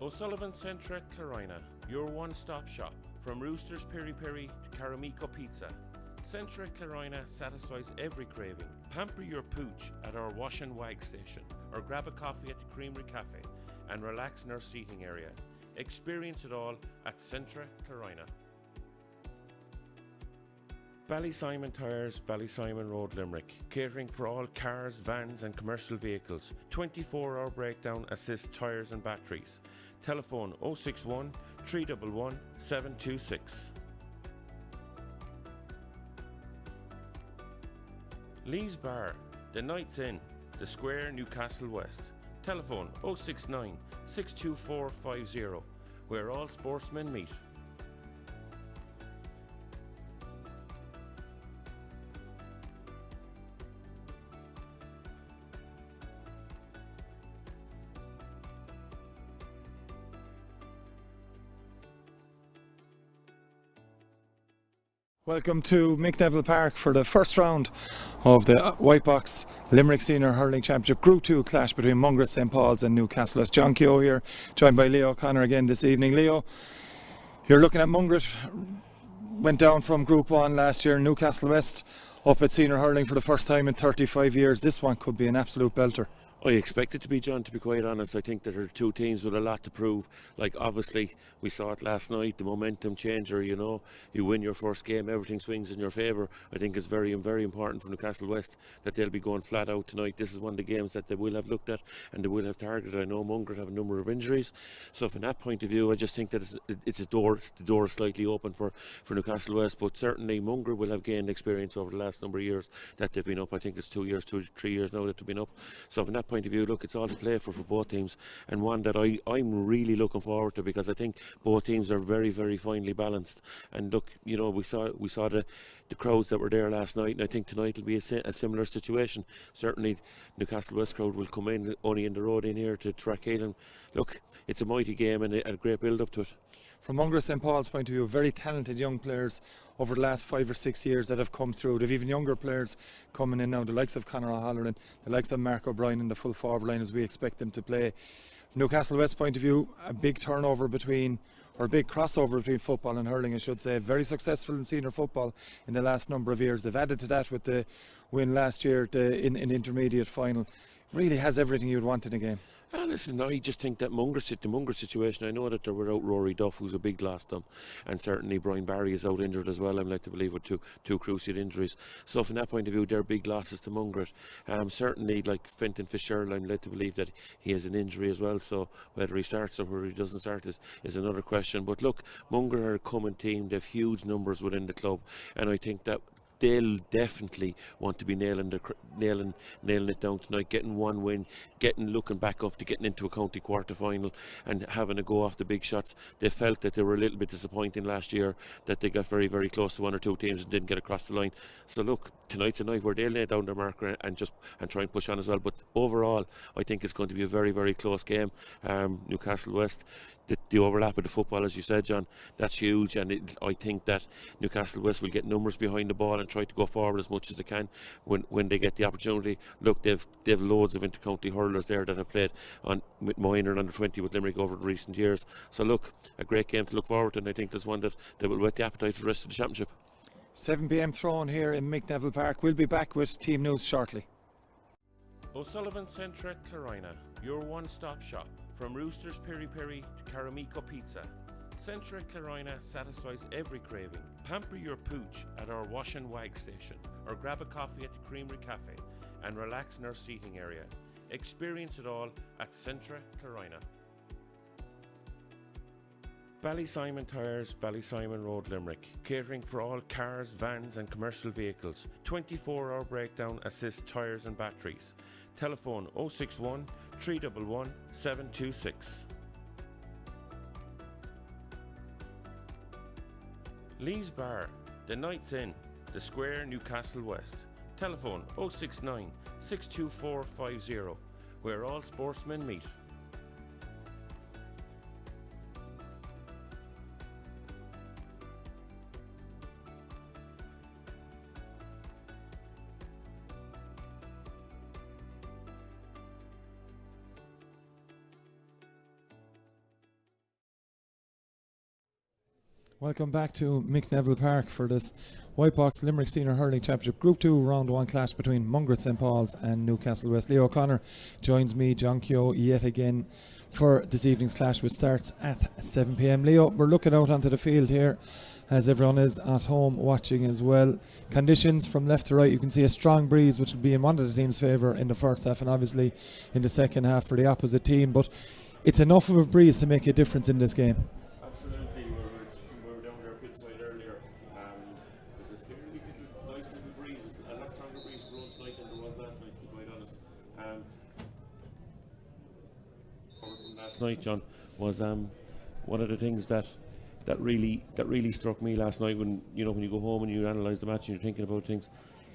O'Sullivan Centre at Clarina, your one-stop shop. From Rooster's Piri Piri to Caramico Pizza, Centre at Clarina satisfies every craving. Pamper your pooch at our Wash and Wag station, or grab a coffee at the Creamery Cafe and relax in our seating area. Experience it all at Centre at Clarina. Ballysimon Tyres, Ballysimon Road, Limerick. Catering for all cars, vans and commercial vehicles. 24-hour breakdown assist tyres and batteries. Telephone 061 311 726. Lee's Bar, The Night's Inn, The Square, Newcastle West. Telephone 069 624 50, where all sportsmen meet. Welcome to Mungret Park for the first round of the Whitebox Limerick Senior Hurling Championship Group 2 clash between Mungret, St. Paul's and Newcastle. It's John Keogh here, joined by Leo O'Connor again this evening. Leo, you're looking at Mungret, went down from Group 1 last year, Newcastle West up at senior hurling for the first time in 35 years. This one could be an absolute belter. I expect it to be, John, to be quite honest. I think that there are two teams with a lot to prove. Like, obviously, we saw it last night, the momentum changer, you know. You win your first game, everything swings in your favour. I think it's very, very important for Newcastle West that they'll be going flat out tonight. This is one of the games that they will have looked at and they will have targeted. I know Mungret have a number of injuries. So from that point of view, I just think that the door is slightly open for Newcastle West. But certainly Mungret will have gained experience over the last number of years that they've been up. I think it's 2 years, 3 years now that they've been up. So from that point of view, look, it's all to play for both teams, and one that I'm really looking forward to, because I think both teams are very, very finely balanced. And look, you know, we saw the crowds that were there last night, and I think tonight will be a similar situation. Certainly Newcastle West crowd will come in only in the road in here to Rackale, and look, it's a mighty game and a great build up to it. From Mungret St. Paul's point of view, very talented young players over the last 5 or 6 years that have come through. They've even younger players coming in now, the likes of Conor O'Halloran, the likes of Mark O'Brien in the full forward line as we expect them to play. Newcastle West point of view, a big crossover between football and hurling, I should say. Very successful in senior football in the last number of years. They've added to that with the win last year in the intermediate final. Really has everything you'd want in a game. Listen, I just think that the Mungret situation, I know that they're without Rory Duff, who's a big loss to them, and certainly Brian Barry is out injured as well, I'm led to believe, with two cruciate injuries. So from that point of view, they're big losses to Mungret. Certainly, like Fenton Fitzgerald, I'm led to believe that he has an injury as well, so whether he starts or whether he doesn't start is another question. But look, Mungret are a common team, they have huge numbers within the club, and I think that they'll definitely want to be nailing it down tonight, getting one win, looking back up to getting into a county quarter final and having a go off the big shots. They felt that they were a little bit disappointing last year, that they got very, very close to one or two teams and didn't get across the line. So look, tonight's a night where they'll lay down their marker and try and push on as well. But overall, I think it's going to be a very, very close game. Newcastle West, the overlap of the football, as you said, John, that's huge, and I think that Newcastle West will get numbers behind the ball and try to go forward as much as they can when they get the opportunity. Look, they've loads of inter-county hurlers there that have played with minor and under 20 with Limerick over the recent years. So look, a great game to look forward to, and I think there's one that will whet the appetite for the rest of the championship. 7 p.m. thrown here in Mungret Park. We'll be back with team news shortly. O'Sullivan Centre at Clarina, your one-stop shop. From Rooster's Piri Piri to Caramico Pizza, Centre at Clarina satisfies every craving. Pamper your pooch at our Wash and Wag station, or grab a coffee at the Creamery Cafe and relax in our seating area. Experience it all at Centre at Clarina. Ballysimon Tyres, Ballysimon Road, Limerick. Catering for all cars, vans and commercial vehicles. 24-hour breakdown assist tyres and batteries. Telephone 061 311 726. Lee's Bar, The Night's Inn, The Square, Newcastle West. Telephone 069 624 50, where all sportsmen meet. Welcome back to Mick Neville Park for this Whitebox Limerick Senior Hurling Championship Group 2 Round 1 clash between Mungret St Paul's and Newcastle West. Leo O'Connor joins me, John Keogh, yet again for this evening's clash, which starts at 7 p.m. Leo, we're looking out onto the field here as everyone is at home watching as well. Conditions from left to right, you can see a strong breeze which will be in one of the team's favour in the first half and obviously in the second half for the opposite team, but it's enough of a breeze to make a difference in this game. Absolutely. We were down there pitside earlier. There's a fairly nice little breeze, a lot stronger breeze blowing tonight than there was last night, to be quite honest. From last night, John, was one of the things that really struck me last night when you go home and you analyse the match and you're thinking about things,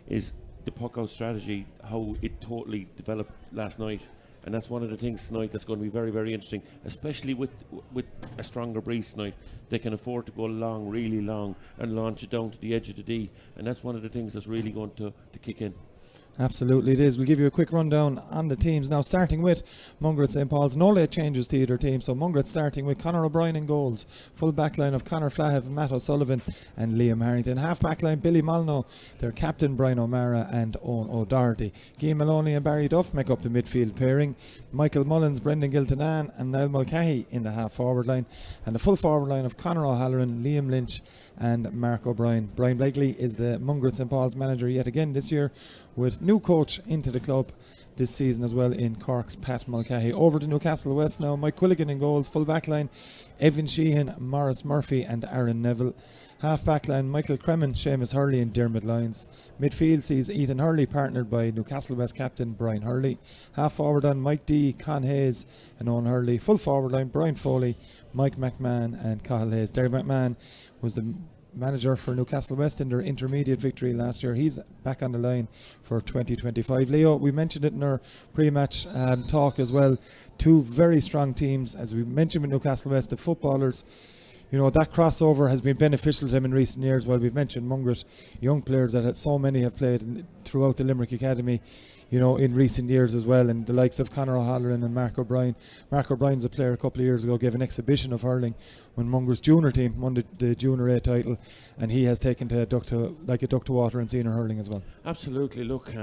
is the puck out strategy, how it totally developed last night. And that's one of the things tonight that's going to be very, very interesting, especially with a stronger breeze tonight. They can afford to go long, really long, and launch it down to the edge of the D. And that's one of the things that's really going to kick in. Absolutely it is. We'll give you a quick rundown on the teams now, starting with Mungret St Paul's. No late changes to either team, so Mungret starting with Conor O'Brien in goals, full back line of Conor Flahev, Matt O'Sullivan and Liam Harrington, half back line Billy Molyneux, their captain Brian O'Mara and Owen O'Doherty. Guy Maloney and Barry Duff make up the midfield pairing, Michael Mullins, Brendan Giltanan and Niall Mulcahy in the half forward line, and the full forward line of Conor O'Halloran, Liam Lynch and Mark O'Brien. Brian Blakely is the Mungret St Paul's manager yet again this year, with new coach into the club this season as well in Cork's Pat Mulcahy. Over to Newcastle West now, Mike Quilligan in goals, full back line Evan Sheehan, Morris Murphy and Aaron Neville. Half back line Michael Cremin, Seamus Hurley and Dermot Lyons. Midfield sees Ethan Hurley partnered by Newcastle West captain Brian Hurley. Half forward line Mike D, Con Hayes and Owen Hurley. Full forward line Brian Foley, Mike McMahon and Cathal Hayes. Derry McMahon was the manager for Newcastle West in their intermediate victory last year. He's back on the line for 2025. Leo, we mentioned it in our pre-match talk as well. Two very strong teams, as we mentioned with Newcastle West. The footballers, that crossover has been beneficial to them in recent years. Well, we've mentioned Mungret, young players that so many have played throughout the Limerick Academy, in recent years as well, and the likes of Conor O'Halloran and Mark O'Brien. Mark O'Brien's a player a couple of years ago, gave an exhibition of hurling when Mungret's junior team won the Junior A title, and he has taken to a duck to water in senior hurling as well. Absolutely. Look,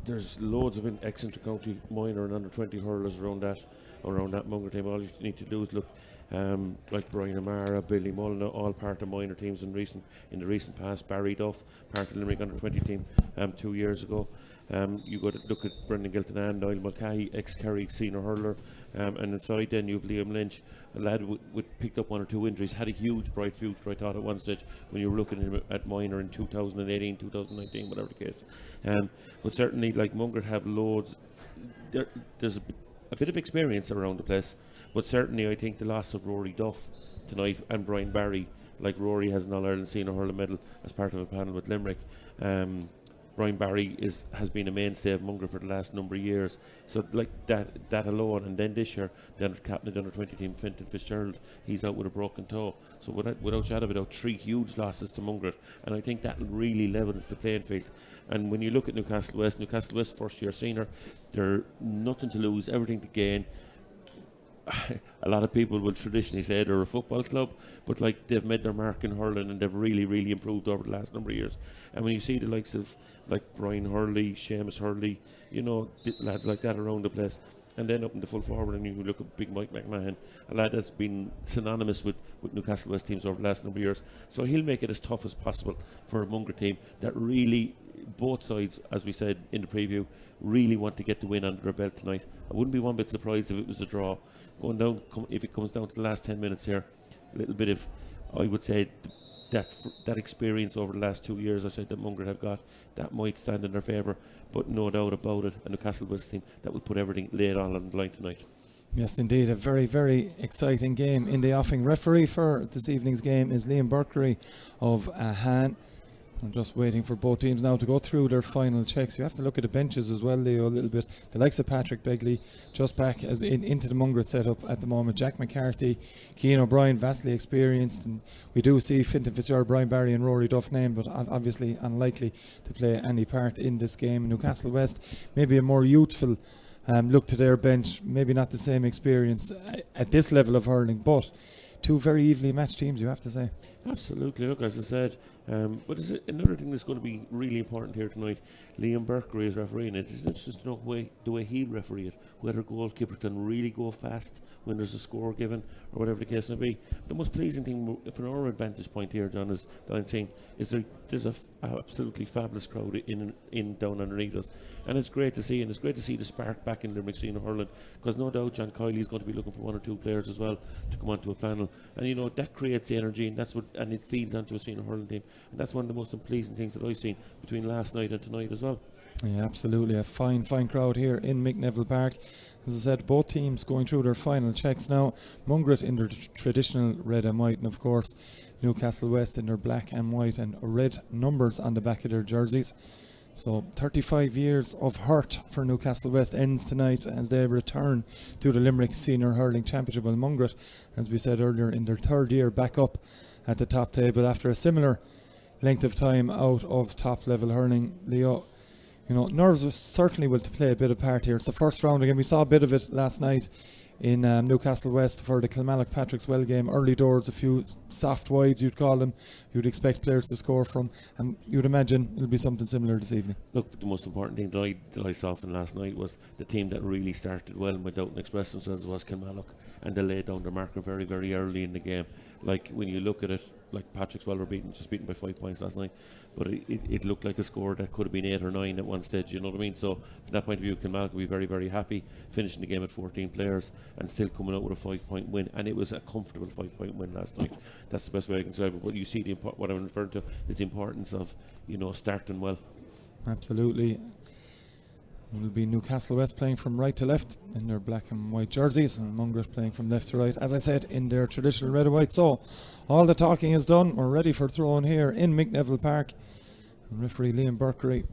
there's loads of excellent county minor and under 20 hurlers around that Mungret team. All you need to do is look, like Brian O'Mara, Billy Molyneux, all part of minor teams in the recent past. Barry Duff, part of the Limerick under 20 team 2 years ago. You got to look at Brendan Giltanan, Niall Mulcahy, ex-Kerry senior hurler, and inside then you've Liam Lynch, a lad who picked up one or two injuries, had a huge bright future, I thought, at one stage when you were looking at minor in 2018, 2019, whatever the case. But certainly, like Mungret have loads. There's a bit of experience around the place, but certainly I think the loss of Rory Duff tonight and Brian Barry, like Rory has an All-Ireland senior hurling medal as part of a panel with Limerick. Brian Barry has been a mainstay of Mungret for the last number of years. So like that alone, and then this year, the captain of the under-20 team, Fintan Fitzgerald, he's out with a broken toe. So without shadow of a doubt, 3 huge losses to Mungret, and I think that really levels the playing field. And when you look at Newcastle West first year senior, they're nothing to lose, everything to gain. A lot of people will traditionally say they're a football club, but like they've made their mark in hurling and they've really, really improved over the last number of years. And when you see the likes of like Brian Hurley, Seamus Hurley, lads like that around the place, and then up in the full forward, and you look at big Mike McMahon, a lad that's been synonymous with Newcastle West teams over the last number of years. So he'll make it as tough as possible for a Mungret team that really, both sides, as we said in the preview, really want to get the win under their belt tonight. I wouldn't be one bit surprised if it was a draw. Going down, if it comes down to the last 10 minutes here, a little bit of, I would say, that experience over the last 2 years, I said, that Mungret have got, that might stand in their favour, but no doubt about it, a Newcastle West team that will put everything laid on the line tonight. Yes, indeed, a very, very exciting game in the offing. Referee for this evening's game is Liam Burkery of Han. I'm just waiting for both teams now to go through their final checks. You have to look at the benches as well, Leo, a little bit. The likes of Patrick Begley just back into the Mungret setup at the moment. Jack McCarthy, Cian O'Brien, vastly experienced, and we do see Fintan Fitzgerald, Brian Barry and Rory Duff named, but obviously unlikely to play any part in this game. Newcastle West, maybe a more youthful look to their bench, maybe not the same experience at this level of hurling, but two very evenly matched teams, you have to say. Absolutely. Look, as I said, but is it another thing that's going to be really important here tonight? Liam Berkery is refereeing it. It's just the way he'll referee it. Whether a goalkeeper can really go fast when there's a score given, or whatever the case may be. The most pleasing thing from our advantage point here, John, is that I'm saying is there's a absolutely fabulous crowd in down underneath us, and it's great to see. And it's great to see the spark back in Limerick Senior Hurling, because no doubt John Kiley is going to be looking for one or two players as well to come onto a panel, and you know that creates energy, and that's what, and it feeds onto a senior hurling team, and that's one of the most pleasing things that I've seen between last night and tonight as well. Yeah, absolutely. A fine crowd here in McNeville Park. As I said, both teams going through their final checks now. Mungret in their traditional red and white, and of course Newcastle West in their black and white and red numbers on the back of their jerseys. So 35 years of hurt for Newcastle West ends tonight as they return to the Limerick Senior Hurling Championship. Well, Mungret, as we said earlier, in their third year back up at the top table after a similar length of time out of top level hurling. Leo, you know, nerves certainly will play a bit of part here. It's the first round again. We saw a bit of it last night in Newcastle West for the Kilmallock Patrick's Well game. Early doors, a few soft wides you'd call them, you'd expect players to score from, and you'd imagine it'll be something similar this evening. Look, the most important thing that I saw from last night was the team that really started well and went out and expressed themselves was Kilmallock, and they laid down their marker very, very early in the game. Like when you look at it, like Patrick's Well were just beaten by 5 points last night, but it looked like a score that could have been 8 or 9 at one stage, you know what I mean? So from that point of view, Kilmallock will be very, very happy finishing the game at 14 players and still coming out with a 5-point win, and it was a comfortable 5-point win last night. That's the best way I can describe it. But you see what I'm referring to is the importance of, you know, starting well. Absolutely. It'll be Newcastle West playing from right to left in their black and white jerseys, and Mungret playing from left to right, as I said, in their traditional red and white. So all the talking is done. We're ready for throwing here in McNeville Park. And referee Liam Berkery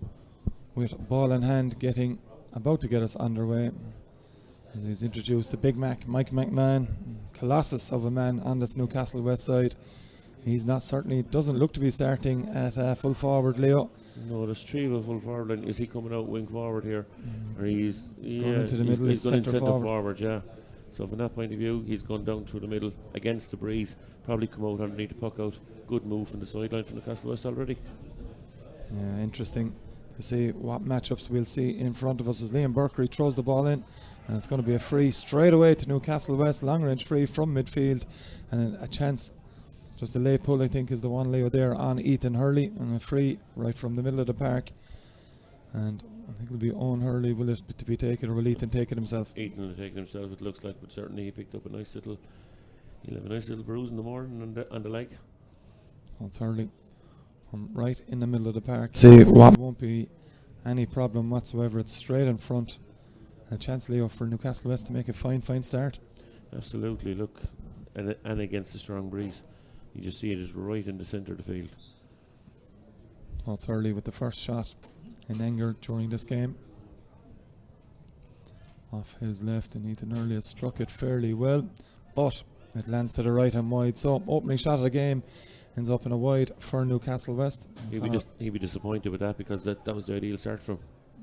with ball in hand about to get us underway. He's introduced the Big Mac, Mike McMahon, colossus of a man on this Newcastle West side. He's not certainly doesn't look to be starting at full forward, Leo. No, there's three of a full forward line. Is he coming out wing forward here? Or he's going into the middle, he's going centre forward, yeah. So from that point of view, he's gone down through the middle against the breeze. Probably come out underneath the puck out. Good move from the sideline from Newcastle West already. Yeah, interesting to see what matchups we'll see in front of us as Liam Berkery throws the ball in, and it's going to be a free straight away to Newcastle West, long range free from midfield, and a chance. Just a lay pull, I think, is the one, Leo, there on Ethan Hurley, and a free right from the middle of the park. And I think it'll be Owen Hurley, will it to be taken, or will Ethan take it himself? Ethan will take it himself, it looks like, but certainly he picked up he'll have a nice little bruise in the morning on the leg. So it's Hurley from right in the middle of the park. See, what won't be any problem whatsoever. It's straight in front. A chance, Leo, for Newcastle West to make a fine start. Absolutely, look, and against the strong breeze. You just see it is right in the centre of the field. So it's Hurley with the first shot in anger during this game. Off his left, and Ethan Hurley has struck it fairly well, but it lands to the right and wide. So opening shot of the game ends up in a wide for Newcastle West. He'd be disappointed with that, because that was the ideal start from.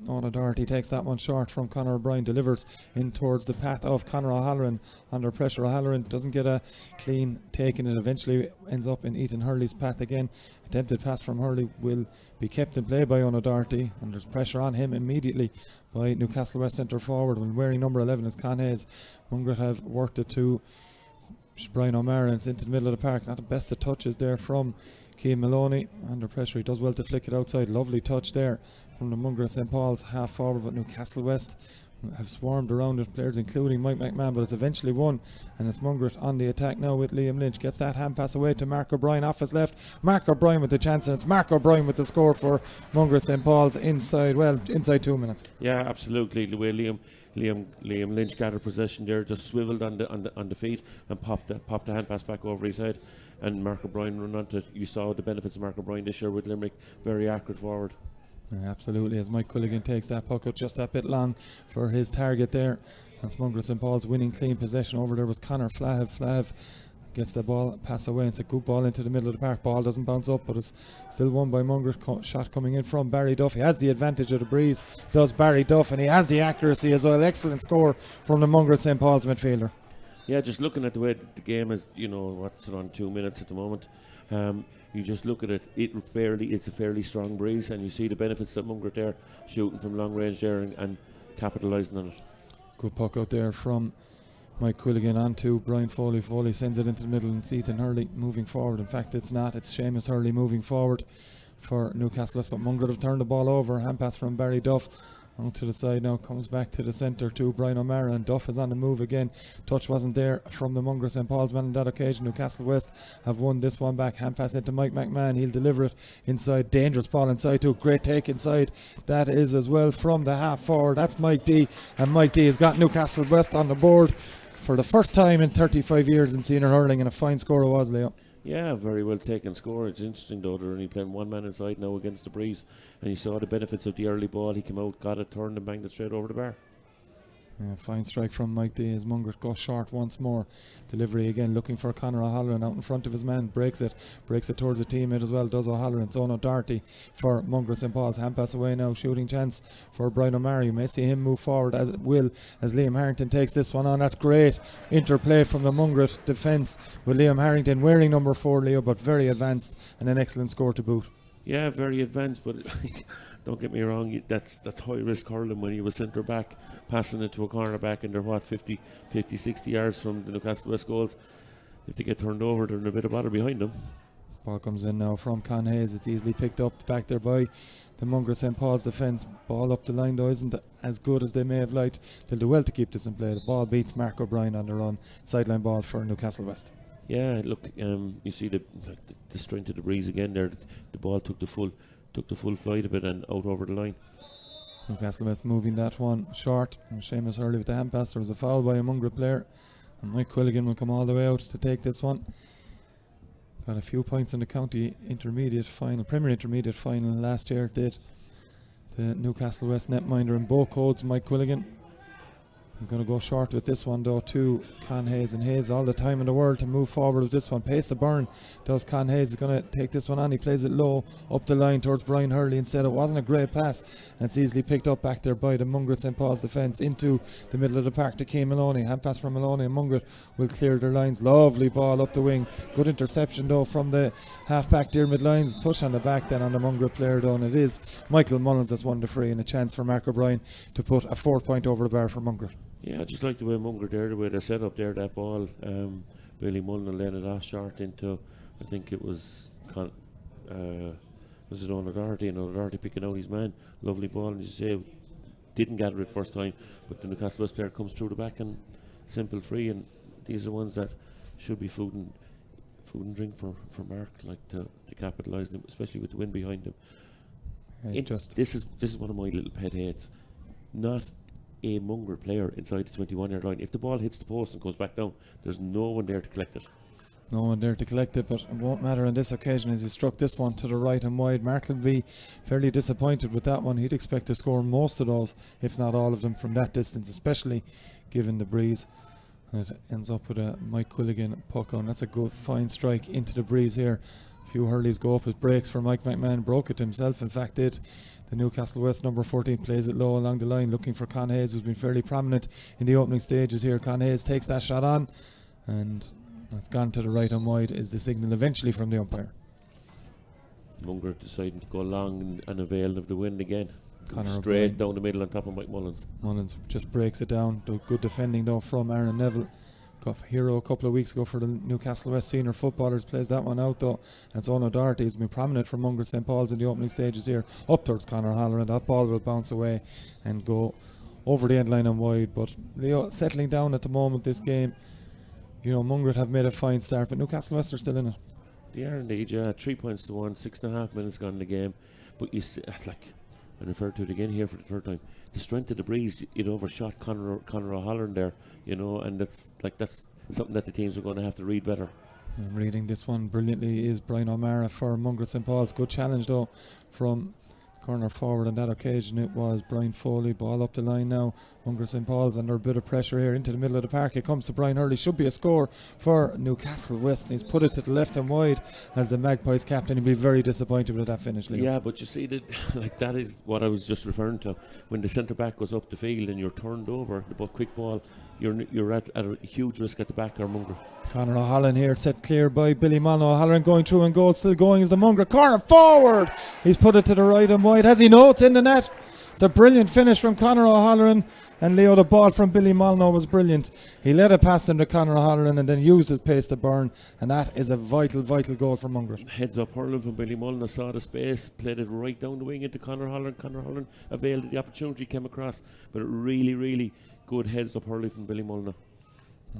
Ona Doherty takes that one short from Conor O'Brien, delivers in towards the path of Conor O'Halloran. Under pressure, O'Halloran doesn't get a clean take, and it eventually ends up in Ethan Hurley's path again. Attempted pass from Hurley will be kept in play by Ona Doherty, and there's pressure on him immediately by Newcastle West centre forward, when wearing number 11 is Con Hayes. Mungret have worked it to Brian O'Mara, and it's into the middle of the park. Not the best of touches there from Keane Maloney. Under pressure, he does well to flick it outside. Lovely touch there from the Mungret St. Paul's half forward, but Newcastle West have swarmed around it, players including Mike McMahon, but it's eventually won, and it's Mungret on the attack now with Liam Lynch. Gets that hand pass away to Mark O'Brien off his left. Mark O'Brien with the chance, and it's Mark O'Brien with the score for Mungret St. Paul's inside 2 minutes. Yeah, absolutely. The way Liam Lynch gathered possession there, just swiveled on the feet and popped the hand pass back over his head, and Mark O'Brien run onto. You saw the benefits of Mark O'Brien this year with Limerick, very accurate forward. Yeah, absolutely, as Mike Quilligan takes that puck out just that bit long for his target there. That's Mungret St. Paul's winning clean possession. Over there was Conor Flav gets the ball, pass away, and it's a good ball into the middle of the park. Ball doesn't bounce up, but it's still won by Mungret. Shot coming in from Barry Duff. He has the advantage of the breeze, does Barry Duff, and he has the accuracy as well. Excellent score from the Mungret St. Paul's midfielder. Yeah, just looking at the way the game is, what's it on 2 minutes at the moment. You just look at it. It's a fairly strong breeze, and you see the benefits that Mungret there shooting from long range there and capitalising on it. Good puck out there from Mike Quilligan onto Brian Foley. Foley sends it into the middle, and it's Ethan Hurley moving forward. In fact, it's not. It's Seamus Hurley moving forward for Newcastle West, but Mungret have turned the ball over. Hand pass from Barry Duff. Out to the side now, comes back to the centre to Brian O'Mara, and Duff is on the move again. Touch wasn't there from the Mungret St. Paul's man on that occasion. Newcastle West have won this one back. Hand pass into Mike McMahon. He'll deliver it inside. Dangerous ball inside too. Great take inside. That is as well from the half forward. That's Mike D. And Mike D has got Newcastle West on the board for the first time in 35 years in senior hurling, and a fine score it was, Leo. Yeah, very well taken score. It's interesting though, they're only playing one man inside now against the breeze, and you saw the benefits of the early ball. He came out, got it, turned and banged it straight over the bar. Yeah, fine strike from Mike D as Mungret goes short once more. Delivery again, looking for Conor O'Halloran out in front of his man. Breaks it towards a teammate as well. Does O'Halloran. It's Ono Darty for Mungret St. Paul's. Hand pass away now. Shooting chance for Brian O'Mara. You may see him move forward as it will as Liam Harrington takes this one on. That's great interplay from the Mungret defence with Liam Harrington wearing number 4, Leo, but very advanced and an excellent score to boot. Yeah, very advanced, but don't get me wrong, that's high risk hurling when you were centre back passing it to a corner back, and they're 50, 60 yards from the Newcastle West goals. If they get turned over, they're in a bit of bother behind them. Ball comes in now from Con Hayes. It's easily picked up back there by the Mungret St. Paul's defence. Ball up the line though isn't as good as they may have liked. They'll do well to keep this in play. The ball beats Mark O'Brien on the run. Sideline ball for Newcastle West. Yeah, look, you see the strength of the breeze again there. The ball took the full flight of it and out over the line. Newcastle West moving that one short. And Seamus Hurley with the hand pass. There was a foul by a Mungret player, and Mike Quilligan will come all the way out to take this one. Got a few points in the county intermediate final, Premier Intermediate final last year. Did the Newcastle West netminder in both codes, Mike Quilligan. He's going to go short with this one though to Con Hayes, and Hayes all the time in the world to move forward with this one. Pace the burn does Con Hayes. Is going to take this one on. He plays it low up the line towards Brian Hurley instead. It wasn't a great pass, and it's easily picked up back there by the Mungret St. Paul's defence into the middle of the park to Kay Maloney. Hand pass from Maloney, and Mungret will clear their lines. Lovely ball up the wing. Good interception though from the half back Dermot Lyons. Push on the back then on the Mungret player though, and it is Michael Mullins that's won the free, and a chance for Mark O'Brien to put a 4-point over the bar for Mungret. Yeah, I just like the way Mungret there, the way they set up there, that ball. Billy Mullen laying it off short into, I think it was it Ono Doherty, and Ono Doherty picking out his man. Lovely ball, and as you say, didn't gather it first time, but the Newcastle West player comes through the back and simple free, and these are ones that should be food and drink for Mark, like to capitalise them, especially with the wind behind him. This is one of my little pet hates. Not a Mungret player inside the 21-yard line. If the ball hits the post and goes back down, there's no one there to collect it. No one there to collect it, but it won't matter on this occasion as he struck this one to the right and wide. Mark will be fairly disappointed with that one. He'd expect to score most of those, if not all of them, from that distance, especially given the breeze. And it ends up with a Mike Quilligan puck on. That's a good fine strike into the breeze here. A few hurleys go up with breaks for Mike McMahon. Broke it himself, in fact did. The Newcastle West number 14 plays it low along the line, looking for Con Hayes, who's been fairly prominent in the opening stages here. Con Hayes takes that shot on, and that's gone to the right and wide is the signal eventually from the umpire. Mungret deciding to go long and avail of the wind again. Conor straight O'Brien down the middle on top of Mike Mullins. Mullins just breaks it down. Good defending though from Aaron Neville. Got hero a couple of weeks ago for the Newcastle West senior footballers. Plays that one out though. That's Ono Doherty, who's been prominent for Mungret St. Paul's in the opening stages here. Up towards Conor O'Halloran. That ball will bounce away and go over the end line and wide. But Leo settling down at the moment this game. You know, Mungret have made a fine start, but Newcastle West are still in it. They are indeed, yeah. 3 points to 1, 6.5 minutes gone in the game. But you see, it's like, I referred to it again here for the third time. The strength of the breeze, it overshot Conor O'Halloran there, you know, and that's something that the teams are going to have to read better. I'm reading this one brilliantly is Brian O'Mara for Mungret St. Paul's. Good challenge though from corner forward on that occasion. It was Brian Foley. Ball up the line now. Mungret St. Paul's under a bit of pressure here into the middle of the park. It comes to Brian Hurley. Should be a score for Newcastle West, and he's put it to the left and wide as the Magpies captain. He'll be very disappointed with that finish, Leo. Yeah, but you see that is what I was just referring to. When the centre back goes up the field and you're turned over, the quick ball you're at a huge risk at the back, or Mungret. Conor O'Halloran here, set clear by Billy Mullen. O'Halloran going through and goal, still going is the Mungret corner forward. He's put it to the right and wide. Has he? No, it's in the net. It's a brilliant finish from Conor O'Halloran. And Leo, the ball from Billy Molyneux was brilliant. He led it past him to Conor O'Halloran and then used his pace to burn. And that is a vital goal for Mungret. Heads up hurling from Billy Molyneux, saw the space, played it right down the wing into Conor O'Halloran. Conor O'Halloran availed the opportunity, came across. But really good heads up hurling from Billy Molyneux.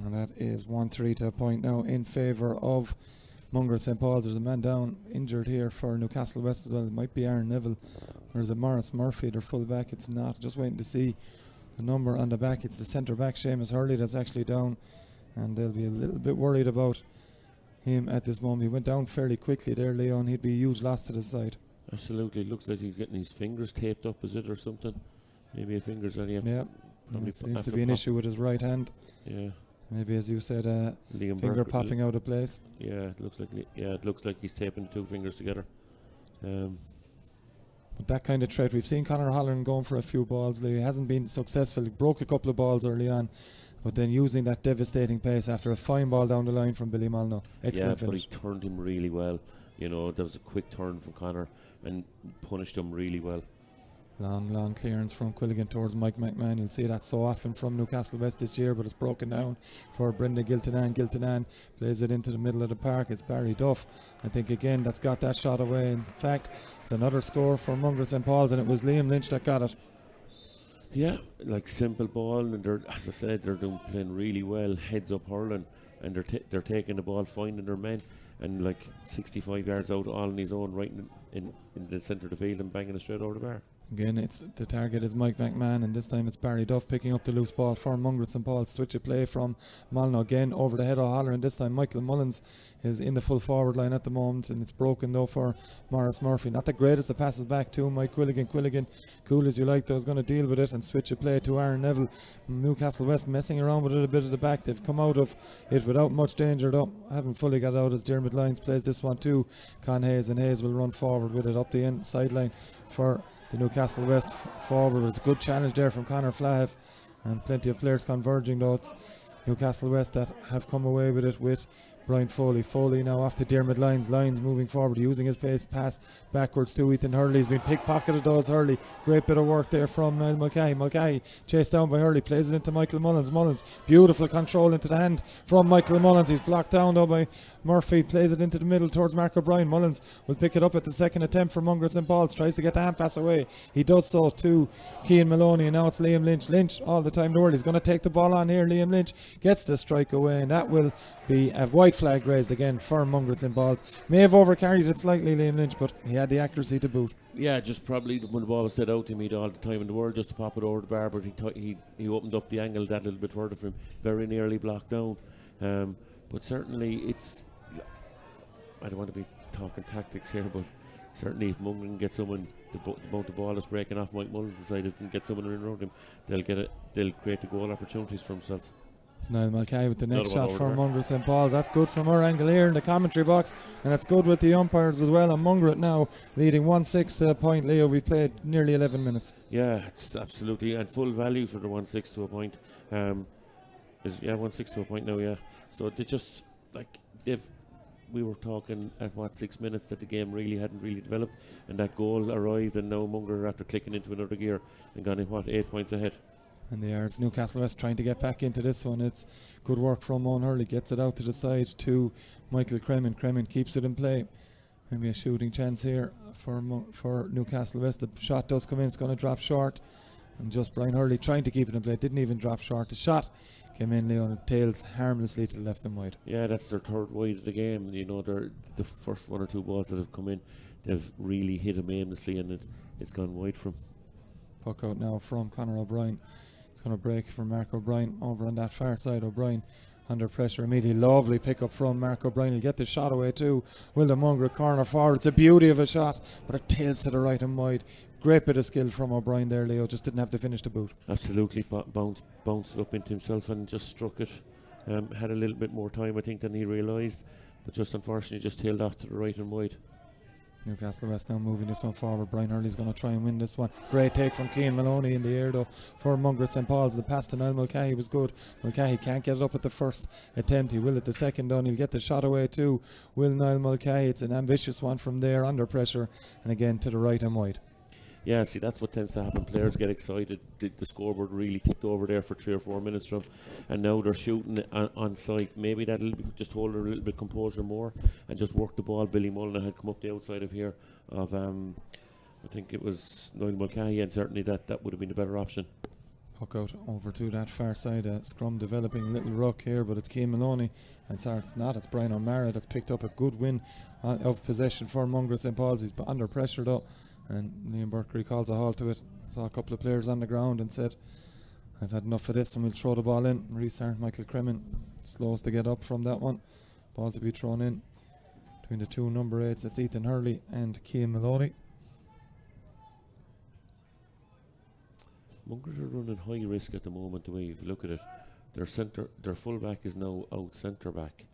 And that is 1-3 to a point now in favour of Mungret St. Paul's. There's a man down injured here for Newcastle West as well. It might be Aaron Neville. There's a Morris Murphy, their full back. It's not. Just waiting to see the number on the back. It's the centre back, Seamus Hurley, that's actually down. And they'll be a little bit worried about him at this moment. He went down fairly quickly there, Leon. He'd be a huge loss to the side. Absolutely. Looks like he's getting his fingers taped up, is it, or something? Maybe a fingers only. Yeah. It seems to be an issue with his right hand. Yeah. Maybe, as you said, finger popping out of place. Yeah, it looks like he's taping the two fingers together. But that kind of threat, we've seen Conor O'Halloran going for a few balls. He hasn't been successful. He broke a couple of balls early on, but then using that devastating pace after a fine ball down the line from Billy Molyneux. Excellent finish. But he turned him really well. You know, there was a quick turn from Conor and punished him really well. Long clearance from Quilligan towards Mike McMahon. You'll see that so often from Newcastle West this year, but it's broken down for Brendan Giltinan. Giltinan plays it into the middle of the park. It's Barry Duff. I think again that's got that shot away. In fact, it's another score for Mungret St. Paul's, and it was Liam Lynch that got it. Yeah, like simple ball, and they're, as I said, they're playing really well, heads up hurling, and they're taking the ball, finding their men, and like 65 yards out, all on his own, right in the centre of the field, and banging it straight over the bar. Again, it's the target is Mike McMahon, and this time it's Barry Duff picking up the loose ball for Mungret St. Paul. Switch of play from Molyneux again over the head of O'Halloran, and this time Michael Mullins is in the full forward line at the moment, and it's broken though for Morris Murphy. Not the greatest of passes back to Mike Quilligan. Quilligan, cool as you like, though, is going to deal with it, and switch of play to Aaron Neville. Newcastle West messing around with it a bit at the back. They've come out of it without much danger though. Haven't fully got out as Dermot Lyons plays this one too. Con Hayes, and Hayes will run forward with it up the end sideline for the Newcastle West forward. It's a good challenge there from Conor Flahiff, and plenty of players converging though. It's Newcastle West that have come away with it with Brian Foley. Foley now off to Dermot Lyons. Lyons moving forward, using his pace, pass backwards to Ethan Hurley. He's been pickpocketed though as Hurley. Great bit of work there from Niall Mulcahy. Mulcahy chased down by Hurley, plays it into Michael Mullins. Mullins, beautiful control into the hand from Michael Mullins. He's blocked down though by Murphy, plays it into the middle towards Mark O'Brien. Mullins will pick it up at the second attempt for Mungret St. Paul's. Tries to get the hand pass away. He does so to Cian Maloney, and now it's Liam Lynch. Lynch all the time in the world. He's going to take the ball on here. Liam Lynch gets the strike away, and that will be a white flag raised again for Mungret St. Paul's. May have overcarried it slightly, Liam Lynch, but he had the accuracy to boot. Yeah, just probably when the ball was dead out to him, he had all the time in the world just to pop it over the bar, but he opened up the angle that little bit further for him. Very nearly blocked down. But certainly it's, I don't want to be talking tactics here, but certainly if Mungret can get someone, the ball is breaking off Mike Mullins' side, if they can get someone around him, they'll create the goal opportunities for themselves. It's Niall Mulcahy with the next shot for Mungret St. Paul. That's good from our angle here in the commentary box, and that's good with the umpires as well. And Mungret now leading 1-6 to a point. Leo, we've played nearly 11 minutes. Yeah, it's absolutely, and full value for the 1-6 to a point. 1-6 to a point now, yeah. So they just, we were talking at 6 minutes that the game hadn't really developed, and that goal arrived, and now Mungret, after clicking into another gear and gone 8 points ahead. And they are Newcastle West trying to get back into this one. It's good work from Owen Hurley. Gets it out to the side to Michael Cremin. Cremin keeps it in play. Maybe a shooting chance here for Newcastle West. The shot does come in. It's going to drop short. And just Brian Hurley trying to keep it in play. Didn't even drop short. The shot came in, Leon. It tails harmlessly to the left and wide. Yeah, that's their third wide of the game. You know, the first one or two balls that have come in, they've really hit him aimlessly, and it's gone wide from. Puck out now from Conor O'Brien. It's going to break from Mark O'Brien over on that far side. O'Brien under pressure immediately. Lovely pick up from Mark O'Brien. He'll get the shot away too. Will the Mungret corner forward. It's a beauty of a shot, but it tails to the right and wide. Great bit of skill from O'Brien there, Leo. Just didn't have to finish the boot. Absolutely. Bounced it up into himself and just struck it. Had a little bit more time, I think, than he realised, but just unfortunately just tailed off to the right and wide. Newcastle West now moving this one forward. Brian Hurley's going to try and win this one. Great take from Cian Maloney in the air though for Mungret St. Paul's. The pass to Niall Mulcahy was good. Mulcahy can't get it up at the first attempt. He will at the second down. He'll get the shot away too. Will Niall Mulcahy. It's an ambitious one from there under pressure, and again to the right and wide. Yeah, see, that's what tends to happen. Players get excited. The scoreboard really ticked over there for 3 or 4 minutes from, and now they're shooting on sight. Maybe that'll just hold a little bit composure more and just work the ball. Billy Mulliner had come up the outside of here of I think it was Niall Mulcahy, and certainly that would have been a better option. Puck out over to that far side. Scrum developing a little ruck here, but it's Cian Maloney. And sorry, it's not. It's Brian O'Mara that's picked up a good win of possession for Mungret St. Paul's. He's under pressure though, and Liam Burkery calls a halt to it. Saw a couple of players on the ground and said, I've had enough of this and we'll throw the ball in. Restart. Michael Cremin slows to get up from that one. Ball to be thrown in between the two number 8s. It's Ethan Hurley and Cian Maloney. Mungret are running high risk at the moment. The way if you look at it, their full back is now out centre back,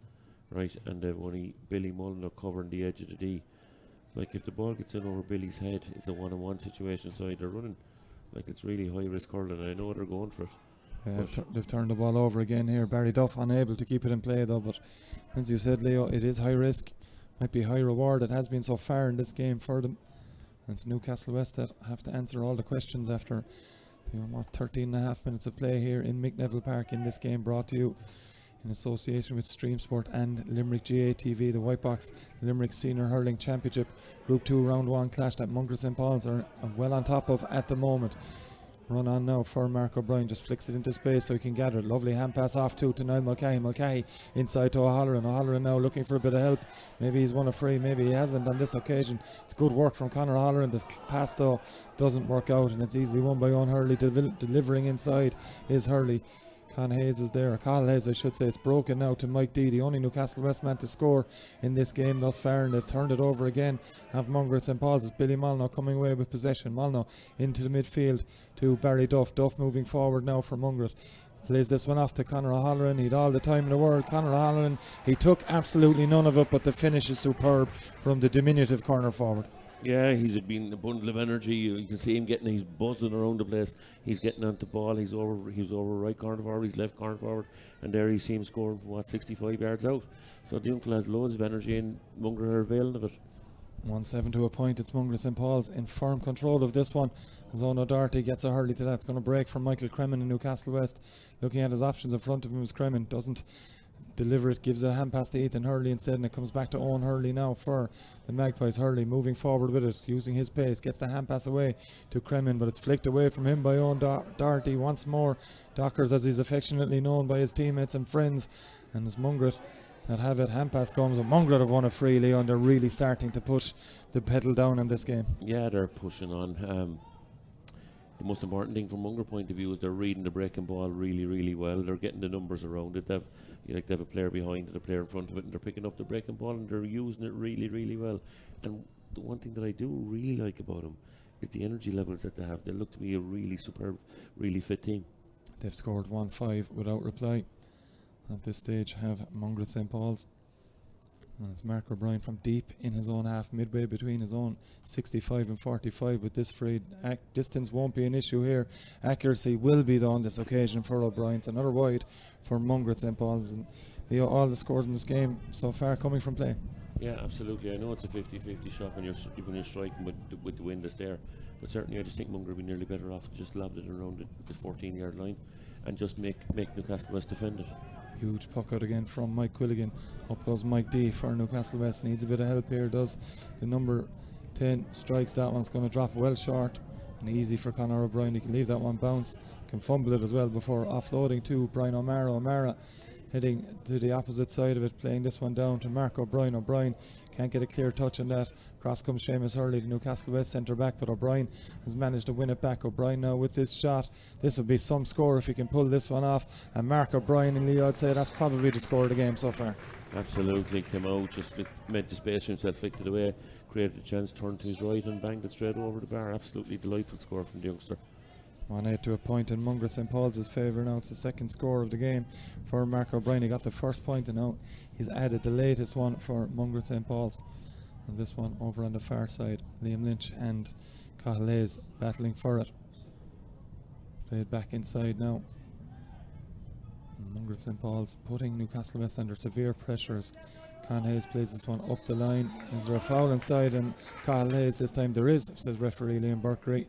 right, and they've only Billy Mulliner covering the edge of the D. Like if the ball gets in over Billy's head, it's a 1-on-1 situation. So they're running like it's really high risk hurling, and I know they're going for it. They've turned the ball over again here. Barry Duff unable to keep it in play though, but as you said, Leo, it is high risk, might be high reward. It has been so far in this game for them. And it's Newcastle West that have to answer all the questions after 13 and a half minutes of play here in McNeville Park in this game, brought to you in association with Streamsport and Limerick GATV. The Whitebox Limerick Senior Hurling Championship Group 2 Round 1 clash that Mungret St. Paul's are well on top of at the moment. Run on now for Mark O'Brien, just flicks it into space so he can gather it. Lovely hand pass off to Niall Mulcahy. Mulcahy inside to O'Halloran. O'Halloran now looking for a bit of help. Maybe he's won a free, maybe he hasn't on this occasion. It's good work from Conor O'Halloran. The pass though doesn't work out, and it's easily won by Owen Hurley. Delivering inside is Hurley. Con Hayes is there, or Carl Hayes I should say. It's broken now to Mike D, the only Newcastle West man to score in this game thus far, and they've turned it over again. Have Mungret St. Paul's. It's Billy Molyneux coming away with possession. Molyneux into the midfield to Barry Duff. Duff moving forward now for Mungret. Plays this one off to Conor O'Halloran. He'd all the time in the world. Conor O'Halloran, he took absolutely none of it, but the finish is superb from the diminutive corner forward. Yeah, he's been a bundle of energy. You can see him he's buzzing around the place. He's getting onto the ball. He was over right corner forward, he's left corner forward, and there you see him scoring 65 yards out. So the young fella has loads of energy, and Mungret are availing of it. 1-7 to a point. It's Mungret St. Paul's in firm control of this one. As Owen O'Doherty gets a Hurley to that. It's going to break from Michael Cremin in Newcastle West. Looking at his options in front of him is Cremin. Doesn't deliver it, gives it a hand pass to Ethan Hurley instead, and it comes back to Owen Hurley now for the Magpies. Hurley moving forward with it, using his pace, gets the hand pass away to Cremin, but it's flicked away from him by Owen Doherty once more. Dockers, as he's affectionately known by his teammates and friends, and it's Mungret that have it. Hand pass comes, and Mungret have won it freely, and they're really starting to push the pedal down in this game. Yeah, they're pushing on. The most important thing from Mungret point of view is they're reading the breaking ball really, really well. They're getting the numbers around it. They have a player behind it, a player in front of it, and they're picking up the breaking ball, and they're using it really, really well. And the one thing that I do really like about them is the energy levels that they have. They look to be a really superb, really fit team. They've scored 1-5 without reply. At this stage have Mungret St. Paul's. And it's Mark O'Brien from deep in his own half, midway between his own 65 and 45 with this free. Distance won't be an issue here. Accuracy will be though on this occasion for O'Brien. It's another wide for Mungret St. Paul's. And all the scores in this game so far coming from play. Yeah, absolutely. I know it's a 50-50 shot when you're striking with the wind that's there, but certainly I just think Mungret would be nearly better off to just lob it around the 14-yard line and just make Newcastle West defend it. Huge puck out again from Mike Quilligan. Up goes Mike D for Newcastle West. Needs a bit of help here, does the number 10. Strikes that one. It's going to drop well short and easy for Conor O'Brien. He can leave that one bounce, can fumble it as well before offloading to Brian O'Mara. O'Mara heading to the opposite side of it, playing this one down to Mark O'Brien. O'Brien can't get a clear touch on that. Cross comes Seamus Hurley, the Newcastle West centre back, but O'Brien has managed to win it back. O'Brien now with this shot. This would be some score if he can pull this one off. And Mark O'Brien and Leo, I'd say that's probably the score of the game so far. Absolutely, came out, just made the space for himself, flicked it away, created a chance, turned to his right and banged it straight over the bar. Absolutely delightful score from the youngster. 1-8 to a point in Mungret St. Paul's' favour now. It's the second score of the game for Mark O'Brien. He got the first point and now he's added the latest one for Mungret St. Paul's. And this one over on the far side, Liam Lynch and Cathal Hayes battling for it. Played back inside now. Mungret St. Paul's putting Newcastle West under severe pressures. Cathal Hayes plays this one up the line. Is there a foul inside? And Cathal Hayes, this time there is, says referee Liam Burkery.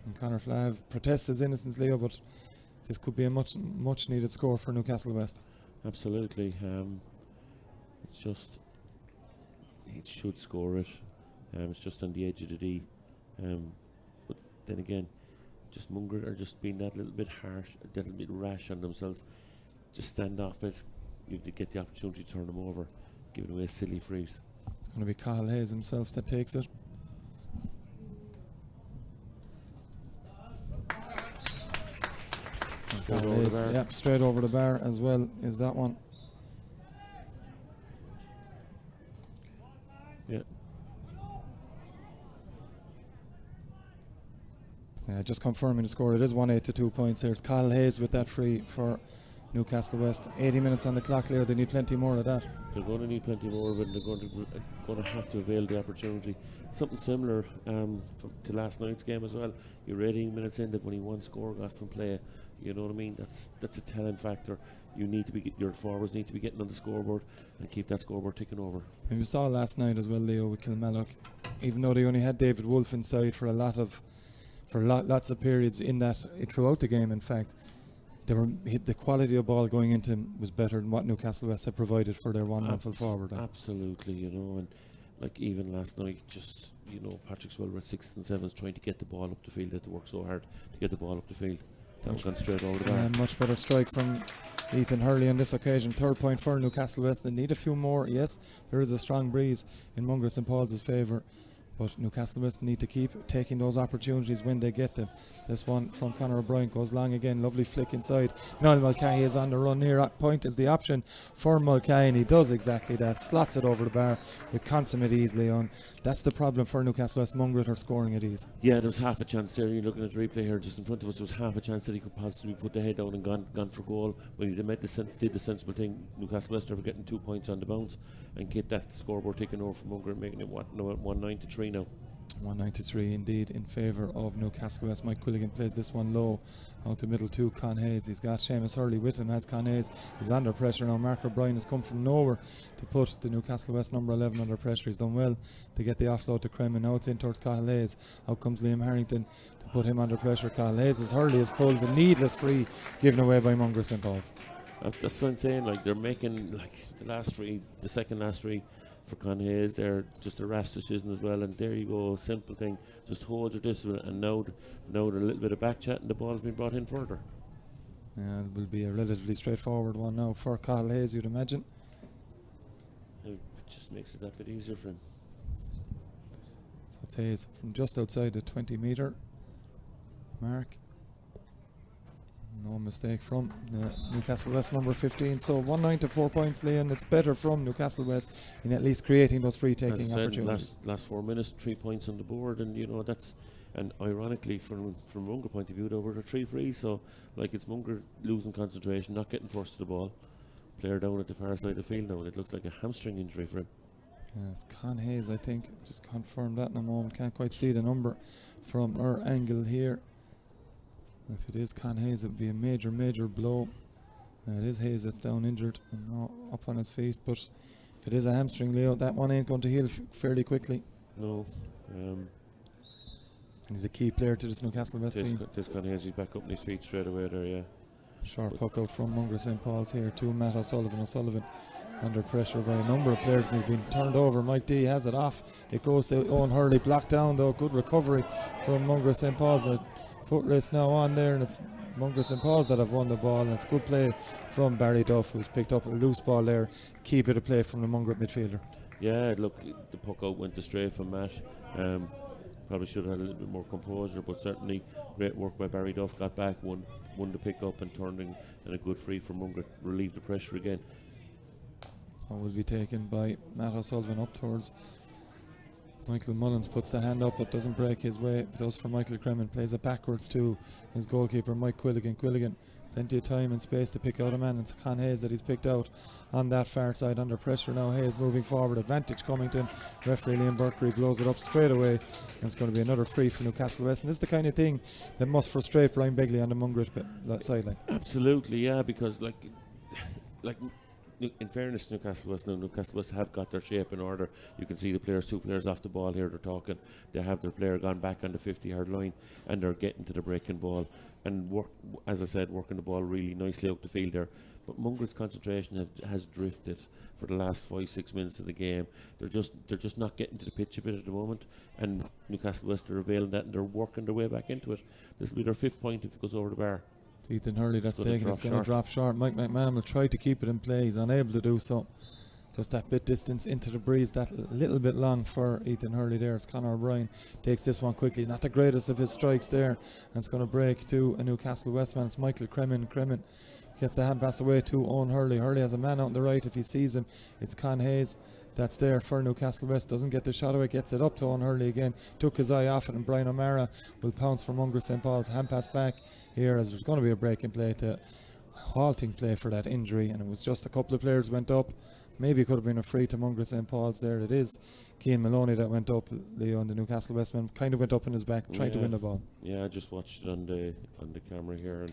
And Conor Flav protests his innocence, Leo, but this could be a much needed score for Newcastle West. Absolutely. It's just, it should score it. It's just on the edge of the D. But then again, just Mungret are just being that little bit harsh, a little bit rash on themselves. Just stand off it. You get the opportunity to turn them over, giving away silly frees. It's going to be Cathal Hayes himself that takes it. Straight over the bar. Yep, straight over the bar as well is that one. Yeah. Just confirming the score, it is 1-8 to 2 points here. It's Cathal Hayes with that free for Newcastle West. 80 minutes on the clock, Leo. They need plenty more of that. They're going to need plenty more of it, and they're going to have to avail the opportunity. Something similar to last night's game as well. You're 18 minutes in, they've only one score got from play. You know what I mean? That's a talent factor. You need to be, your forwards need to be getting on the scoreboard and keep that scoreboard ticking over. And we saw last night as well, Leo, with Kilmallock, even though they only had David Wolfe inside for lots of periods in that throughout the game. In fact, the quality of ball going into him was better than what Newcastle West had provided for their one full forward. Absolutely, you know, and like even last night, just, you know, Patrick Swell at 6th and 7th trying to get the ball up the field. They had to work so hard to get the ball up the field. That was gone straight over the bar. Much better strike from Ethan Hurley on this occasion. 3rd point for Newcastle West. They need a few more. Yes, there is a strong breeze in Mungret St. Paul's favour, but Newcastle West need to keep taking those opportunities when they get them. This one from Conor O'Brien goes long again. Lovely flick inside. Niall Mulcahy is on the run here. Point is the option for Mulcahy, and he does exactly that. Slots it over the bar with consummate ease, Leon. That's the problem for Newcastle West. Mungret are scoring at ease. Yeah, there was half a chance there. You're looking at the replay here just in front of us. There was half a chance that he could possibly put the head down and gone for goal. But he did the sensible thing. Newcastle West are getting 2 points on the bounce and get that scoreboard taken over from Mungret, making it 193 now. 193 indeed in favour of Newcastle West. Mike Quilligan plays this one low out the middle to Con Hayes. He's got Seamus Hurley with him as Con Hayes. He's under pressure now. Mark O'Brien has come from nowhere to put the Newcastle West number 11 under pressure. He's done well to get the offload to Krem, and now it's in towards Cathal Hayes. Out comes Liam Harrington to put him under pressure. Cathal Hayes as Hurley has pulled the needless free given away by Mungret St. Paul's. That's what I'm saying. Like, they're making like the second last free for Con Hayes. They're just a rash decision as well, and there you go, simple thing, just hold your discipline. And now a little bit of back chat and the ball has been brought in further. It will be a relatively straightforward one now for Cathal Hayes, you'd imagine. It just makes it that bit easier for him. So it's Hayes from just outside the 20 metre mark. No mistake from Newcastle West number 15. So 1-9 to 4 points, Leon. It's better from Newcastle West in at least creating those free taking opportunities. Last 4 minutes, 3 points on the board, and you know that's, and ironically from Mungret point of view, there were 3 frees. So like, it's Mungret losing concentration, not getting first to the ball. Player down at the far side of the field now, and it looks like a hamstring injury for him. It's Con Hayes, I think. Just confirm that in a moment. Can't quite see the number from our angle here. If it is Con Hayes, it would be a major blow. It is Hayes that's down injured and now up on his feet, but if it is a hamstring, Leo, that one ain't going to heal fairly quickly. No. He's a key player to this Newcastle West team. This Con Hayes, he's back up on his feet straight away there, yeah. Sharp puck out from Mungret St. Paul's here to Matt O'Sullivan. O'Sullivan under pressure by a number of players, and he's been turned over. Mike D has it off. It goes to Owen Hurley, blocked down though. Good recovery from Mungret St. Paul's. Foot race now on there, and it's Mungret St. Paul's that have won the ball, and it's good play from Barry Duff, who's picked up a loose ball there. Key bit of play from the Mungret midfielder. Yeah, look, the puck out went astray from Matt. Probably should have had a little bit more composure, but certainly great work by Barry Duff. Got back, won the pick up, and turned in, and a good free for Mungret, relieved the pressure again. That will be taken by Matt O'Sullivan up towards Michael Mullins puts the hand up, but doesn't break his way. It does for Michael Cremin. Plays it backwards to his goalkeeper, Mike Quilligan. Quilligan, plenty of time and space to pick out a man. It's Con Hayes that he's picked out on that far side. Under pressure now. Hayes moving forward. Advantage Cummington. Referee Liam Burkery blows it up straight away. And it's going to be another free for Newcastle West. And this is the kind of thing that must frustrate Brian Begley on the Mungret sideline. Absolutely, yeah, because like in fairness to Newcastle West, now Newcastle West have got their shape in order. You can see the players, 2 players off the ball here, they're talking. They have their player gone back on the 50-yard line and they're getting to the breaking ball and as I said, working the ball really nicely out the field there. But Mungret's concentration has drifted for the last 5-6 minutes of the game. They're just not getting to the pitch a bit at the moment, and Newcastle West are availing that and they're working their way back into it. This will be their 5th point if it goes over the bar. Ethan Hurley, that's taken. It's going to drop short. Mike McMahon will try to keep it in play. He's unable to do so. Just that bit distance into the breeze, that little bit long for Ethan Hurley there. As Conor O'Brien takes this one quickly. Not the greatest of his strikes there. And it's going to break to a Newcastle West man. It's Michael Cremin. Cremin gets the hand pass away to Owen Hurley. Hurley has a man out on the right if he sees him. It's Con Hayes that's there for Newcastle West. Doesn't get the shot away, gets it up to Owen Hurley again. Took his eye off it, and Brian O'Mara will pounce for Mungret St. Paul's. Hand pass back here as there's going to be a break in play to halting play for that injury, and it was just a couple of players went up. Maybe it could have been a free to Mungret St. Paul's there. It is Cian Maloney that went up. Leo and the Newcastle Westman kind of went up in his back, trying to win the ball. Yeah, I just watched it on the camera here,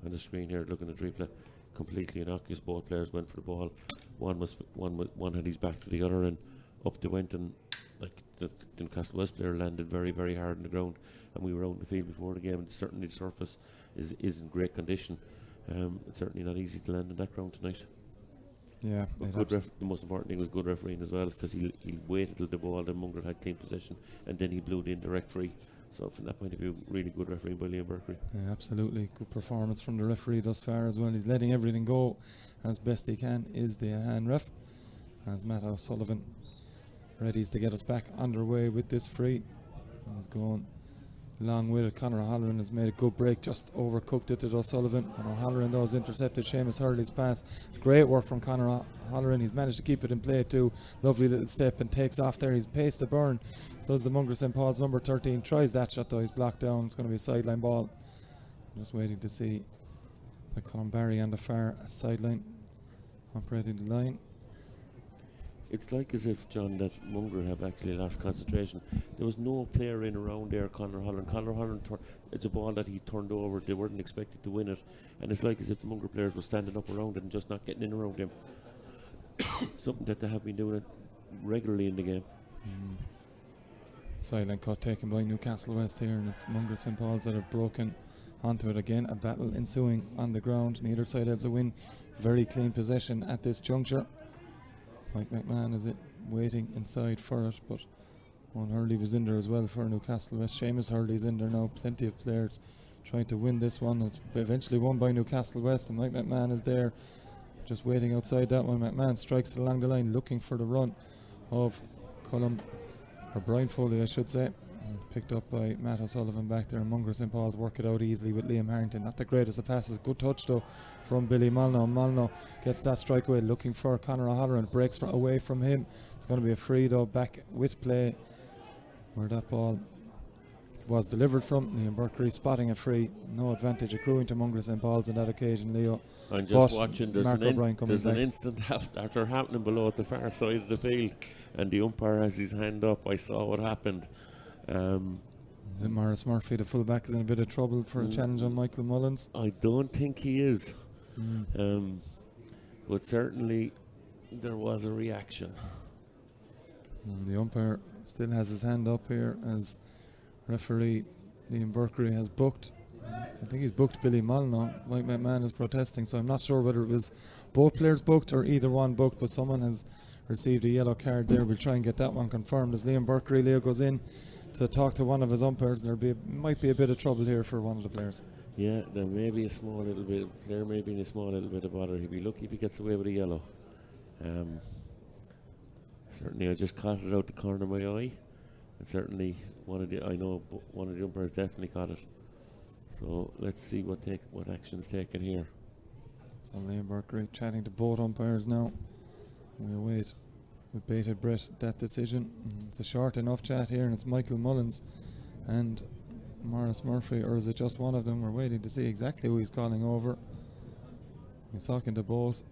on the screen here, looking at the replay. Completely innocuous. Both players went for the ball. One had his back to the other, and up they went, and like the Newcastle West player landed very, very hard on the ground. And we were out in the field before the game, and certainly the surface is in great condition. It's certainly not easy to land on that ground tonight. Yeah, the most important thing was good refereeing as well, because he waited till the ball, then Mungret had clean possession, and then he blew the indirect free. So from that point of view, really good refereeing by Liam Burkery. Yeah, absolutely. Good performance from the referee thus far as well. He's letting everything go as best he can, is the hand ref. As Matt O'Sullivan readies to get us back underway with this free. He's going long with it. Conor O'Halloran has made a good break, just overcooked it to O'Sullivan, and O'Halloran though has intercepted Seamus Hurley's pass. It's great work from Conor O'Halloran. He's managed to keep it in play too. Lovely little step and takes off there. He's paced the burn. Does the Mungret St. Paul's number 13. Tries that shot though. He's blocked down. It's going to be a sideline ball. I'm just waiting to see the Colin Barry on the far sideline operating the line. It's like as if, John, that Mungret have actually lost concentration. There was no player in around there, Conor O'Halloran. Conor O'Halloran, it's a ball that he turned over. They weren't expected to win it. And it's like as if the Mungret players were standing up around it and just not getting in around him. Something that they have been doing it regularly in the game. Silent cut taken by Newcastle West here, and it's Mungret St. Paul's that have broken onto it again. A battle ensuing on the ground. Neither side able to win. Very clean possession at this juncture. Mike McMahon is waiting inside for it, but Owen Hurley was in there as well for Newcastle West. Seamus Hurley's in there now. Plenty of players trying to win this one. It's eventually won by Newcastle West, and Mike McMahon is there just waiting outside that one. McMahon strikes it along the line, looking for the run of Brian Foley, I should say. Picked up by Matt O'Sullivan back there, and Mungret St. Paul's work it out easily with Liam Harrington. Not the greatest of passes. Good touch though from Billy Molyneux. Molyneux gets that strike away, looking for Conor O'Halloran. Breaks away from him. It's going to be a free though, back with play where that ball was delivered from. Liam Burkery spotting a free. No advantage accruing to Mungret St. Paul's on that occasion, Leo. I'm just watching. There's an instant after happening below at the far side of the field, and the umpire has his hand up. I saw what happened. Is it Morris Murphy, the fullback, is in a bit of trouble for a challenge on Michael Mullins? I don't think he is. But certainly there was a reaction. And the umpire still has his hand up here as referee Liam Burkery has booked. I think he's booked Billy Molyneux. Mike McMahon is protesting, so I'm not sure whether it was both players booked or either one booked, but someone has received a yellow card there. We'll try and get that one confirmed as Liam Burkery, Leo, goes in to talk to one of his umpires. Might be a bit of trouble here for one of the players. Yeah, there may be a small little bit. There may be a small little bit of bother. He'd be lucky if he gets away with a yellow. Certainly, I just caught it out the corner of my eye, and certainly one of the umpires definitely caught it. So let's see what action's taken here. So Liam Burkery chatting to both umpires now. We'll wait with bated breath that decision. It's a short enough chat here, and it's Michael Mullins and Maurice Murphy, or is it just one of them? We're waiting to see exactly who he's calling over. He's talking to both.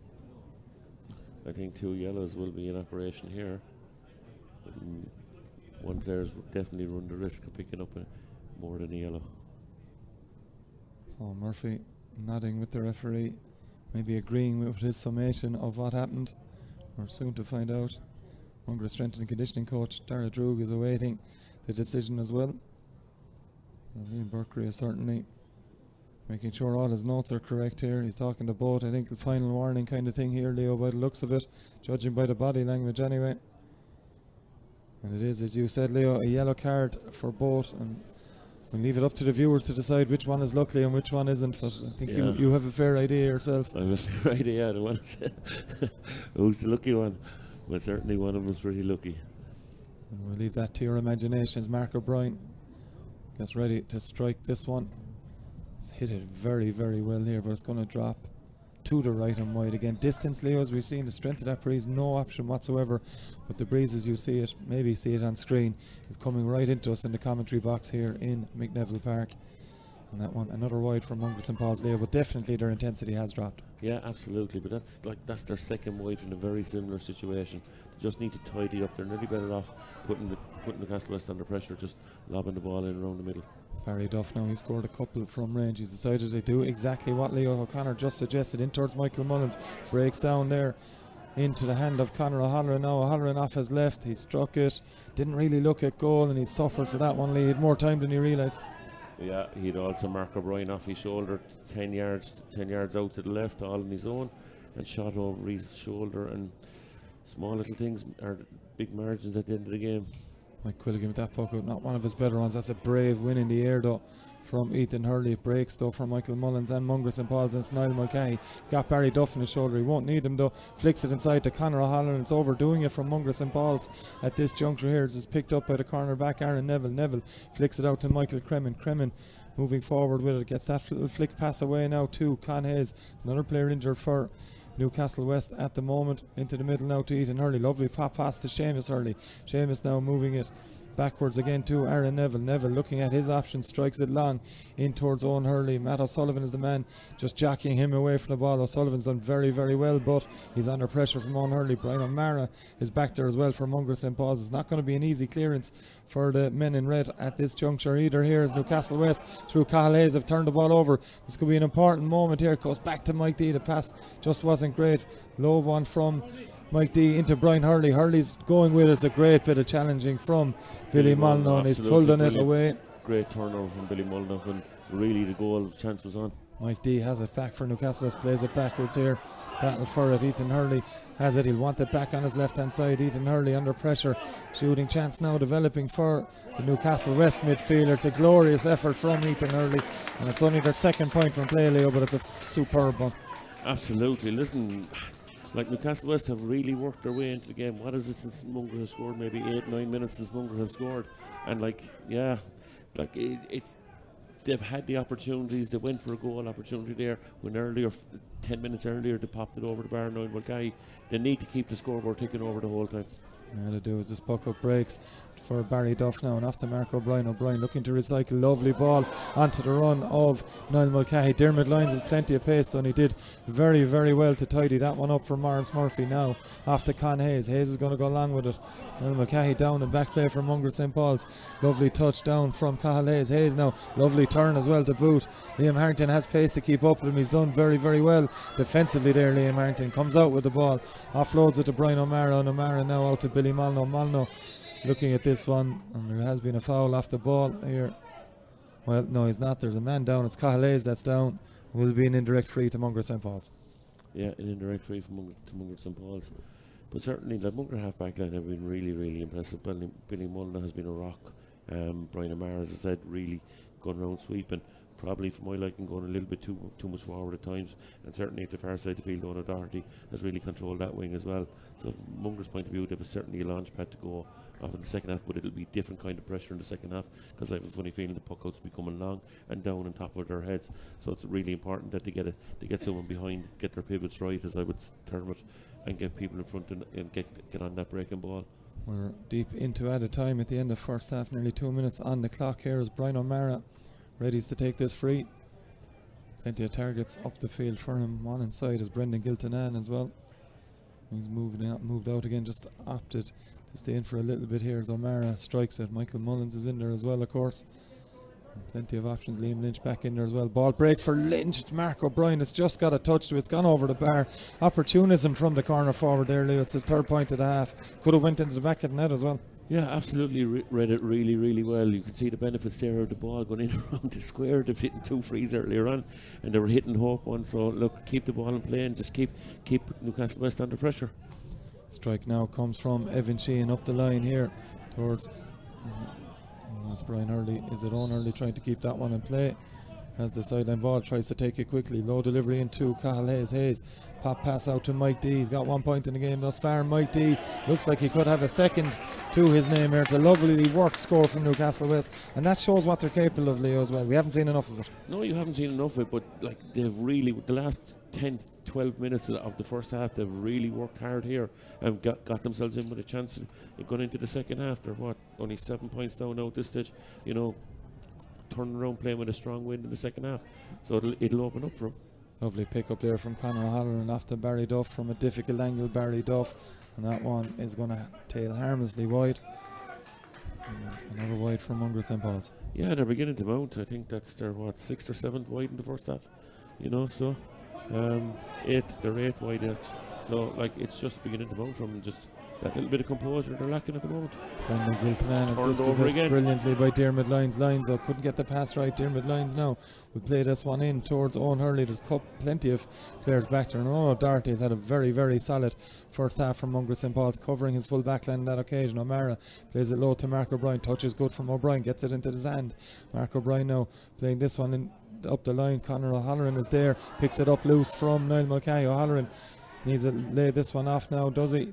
I think 2 yellows will be in operation here. One player's definitely run the risk of picking up more than a yellow. So Murphy nodding with the referee, maybe agreeing with his summation of what happened. We're soon to find out. Mungret strength and conditioning coach Dara Droog is awaiting the decision as well. Liam Burkery is certainly making sure all his notes are correct here. He's talking to both. I think the final warning kind of thing here, Leo, by the looks of it, judging by the body language anyway. And it is, as you said, Leo, a yellow card for both, and we'll leave it up to the viewers to decide which one is lucky and which one isn't. But I think you have a fair idea yourself. I have a fair idea. The one who's the lucky one? Well, certainly one of them is pretty lucky. And we'll leave that to your imagination as Mark O'Brien gets ready to strike this one. He's hit it very, very well here, but it's going to drop to the right and wide again. Distance, Leo, as we've seen, the strength of that breeze, no option whatsoever. But the breeze, as you see it, maybe see it on screen, is coming right into us in the commentary box here in McNeville Park. And that one, another wide from Mungret St. Paul's, Leo, but definitely their intensity has dropped. Yeah, absolutely. But that's their second wide in a very similar situation. They just need to tidy up. They're nearly better off putting Newcastle West under pressure, just lobbing the ball in around the middle. Barry Duff now, he scored a couple from range. He's decided to do exactly what Leo O'Connor just suggested, in towards Michael Mullins. Breaks down there into the hand of Conor O'Halloran. Now O'Halloran off his left, he struck it, didn't really look at goal, and he suffered for that one. He had more time than he realised. Yeah, he'd also Mark O'Brien off his shoulder 10 yards out to the left, all on his own, and shot over his shoulder. And small little things are big margins at the end of the game. Mike Quilligan with that puck out, not one of his better ones. That's a brave win in the air though from Ethan Hurley. It breaks though from Michael Mullins and Mungret St. Paul's, and it's Niall Mulcahy. He's got Barry Duff on his shoulder, he won't need him though. Flicks it inside to Conor O'Halloran. It's overdoing it from Mungret St. Paul's at this juncture here. It's picked up by the cornerback Aaron Neville. Neville flicks it out to Michael Cremin. Cremin moving forward with it, gets that little flick pass away now to Con Hayes. It's another player injured for Newcastle West at the moment. Into the middle now to Ethan Hurley. Lovely pop pass to Seamus Hurley. Seamus now moving it backwards again to Aaron Neville. Neville looking at his options, strikes it long in towards Owen Hurley. Matt O'Sullivan is the man just jockeying him away from the ball. O'Sullivan's done very, very well, but he's under pressure from Owen Hurley. Brian O'Mara is back there as well for Mungret St. Paul's. It's not going to be an easy clearance for the men in red at this juncture either. Here is Newcastle West through Cathal Hayes have turned the ball over. This could be an important moment here. It goes back to Mike D. The pass just wasn't great. Low one from Mike D into Brian Hurley. Hurley's going with it. It's a great bit of challenging from Billy Molyneux, and he's pulled on it away. Great turnover from Billy Molyneux, and really the goal chance was on. Mike D has it back for Newcastle West, plays it backwards here. Battle for it. Ethan Hurley has it. He'll want it back on his left hand side. Ethan Hurley under pressure. Shooting chance now developing for the Newcastle West midfielder. It's a glorious effort from Ethan Hurley, and it's only their second point from play, Leo, but it's a superb one. Absolutely. Listen, like Newcastle West have really worked their way into the game. What is it since Mungret has scored? Maybe 8-9 minutes since Mungret have scored. And it's they've had the opportunities. They went for a goal opportunity there when earlier, 10 minutes earlier, they popped it over the bar. Now, they need to keep the scoreboard ticking over the whole time. All they do is this puck up breaks for Barry Duff now, and off to Mark O'Brien. O'Brien looking to recycle, lovely ball onto the run of Niall Mulcahy. Dermot Lyons has plenty of pace, and he did very, very well to tidy that one up for Maurice Murphy. Now off to Con Hayes. Hayes is going to go along with it. Niall Mulcahy down and back play from Mungret St. Paul's. Lovely touch down from Cathal Hayes. Hayes now, lovely turn as well to boot. Liam Harrington has pace to keep up with him. He's done very, very well defensively there. Liam Harrington comes out with the ball, offloads it to Brian O'Mara, and O'Mara now out to Billy Molyneux. Molyneux looking at this one, and there has been a foul off the ball here. Well, no, he's not. There's a man down. It's Cathal Hayes that's down. Will be an indirect free to Mungret St. Paul's. Yeah, an indirect free from Mungret St. Paul's. But certainly the Mungret half-back line have been really, really impressive. Billy Molyneux has been a rock. Brian O'Mara, as I said, really gone around sweeping. probably for my liking going a little bit too much forward at times, and certainly at the far side of the field, Donald Doherty has really controlled that wing as well. So from Mungret's point of view, they have certainly a launch pad to go off in the second half, but it'll be different kind of pressure in the second half, because I have a funny feeling the puck outs will be coming long and down on top of their heads. So it's really important that they get someone behind, get their pivots right, as I would term it, and get people in front and get on that breaking ball. We're deep into added time at the end of first half, nearly 2 minutes on the clock here as Brian O'Mara readies to take this free. Plenty of targets up the field for him. One inside is Brendan Giltonan as well. He's moved out again, just opted to stay in for a little bit here as O'Mara strikes it. Michael Mullins is in there as well, of course. And plenty of options. Liam Lynch back in there as well. Ball breaks for Lynch. It's Mark O'Brien. It's just got a touch to it. It's gone over the bar. Opportunism from the corner forward there, Leo. It's his third point of the half. Could have went into the back of the net as well. Yeah, absolutely read it really, really well. You could see the benefits there of the ball going in around the square. They've hit 2 frees earlier on, and they were hitting Hope one. So look, keep the ball in play and just keep Newcastle West under pressure. Strike now comes from Evan Sheehan up the line here towards that's Brian Hurley. Is it Owen Hurley trying to keep that one in play? Has the sideline ball, tries to take it quickly. Low delivery into Cahill Hayes. Pop pass out to Mike D. He's got 1 point in the game thus far. Mike D looks like he could have a second to his name here. It's a lovely worked score from Newcastle West, and that shows what they're capable of, Leo, as well. We haven't seen enough of it. No, you haven't seen enough of it, but like they've really, the last 10-12 minutes of the first half, they've really worked hard here and got themselves in with a chance of going into the second half. They're only 7 points down now at this stage, turning around playing with a strong wind in the second half, so it'll open up for them. Lovely pick up there from Conor O'Halloran off to Barry Duff from a difficult angle. Barry Duff, and that one is going to tail harmlessly wide. And another wide from Mungret St. Paul's. Yeah, they're beginning to mount. I think that's their 6th or 7th wide in the first half. So 8th, they're 8 wide out. So like it's just beginning to mount from them. Just that little bit of composure they're lacking at the moment. Brendan Giltonan is dispossessed brilliantly by Dermot Lyons. Lyons though couldn't get the pass right. Dermot Lyons now will play this one in towards Owen Hurley. There's plenty of players back there. And Doherty has had a very, very solid first half from Mungret St. Paul's, covering his full back line on that occasion. O'Mara plays it low to Mark O'Brien. Touch is good from O'Brien, gets it into his hand. Mark O'Brien now playing this one in up the line. Conor O'Halloran is there, picks it up loose from Niall Mulcahy. O'Halloran needs to lay this one off now, does he?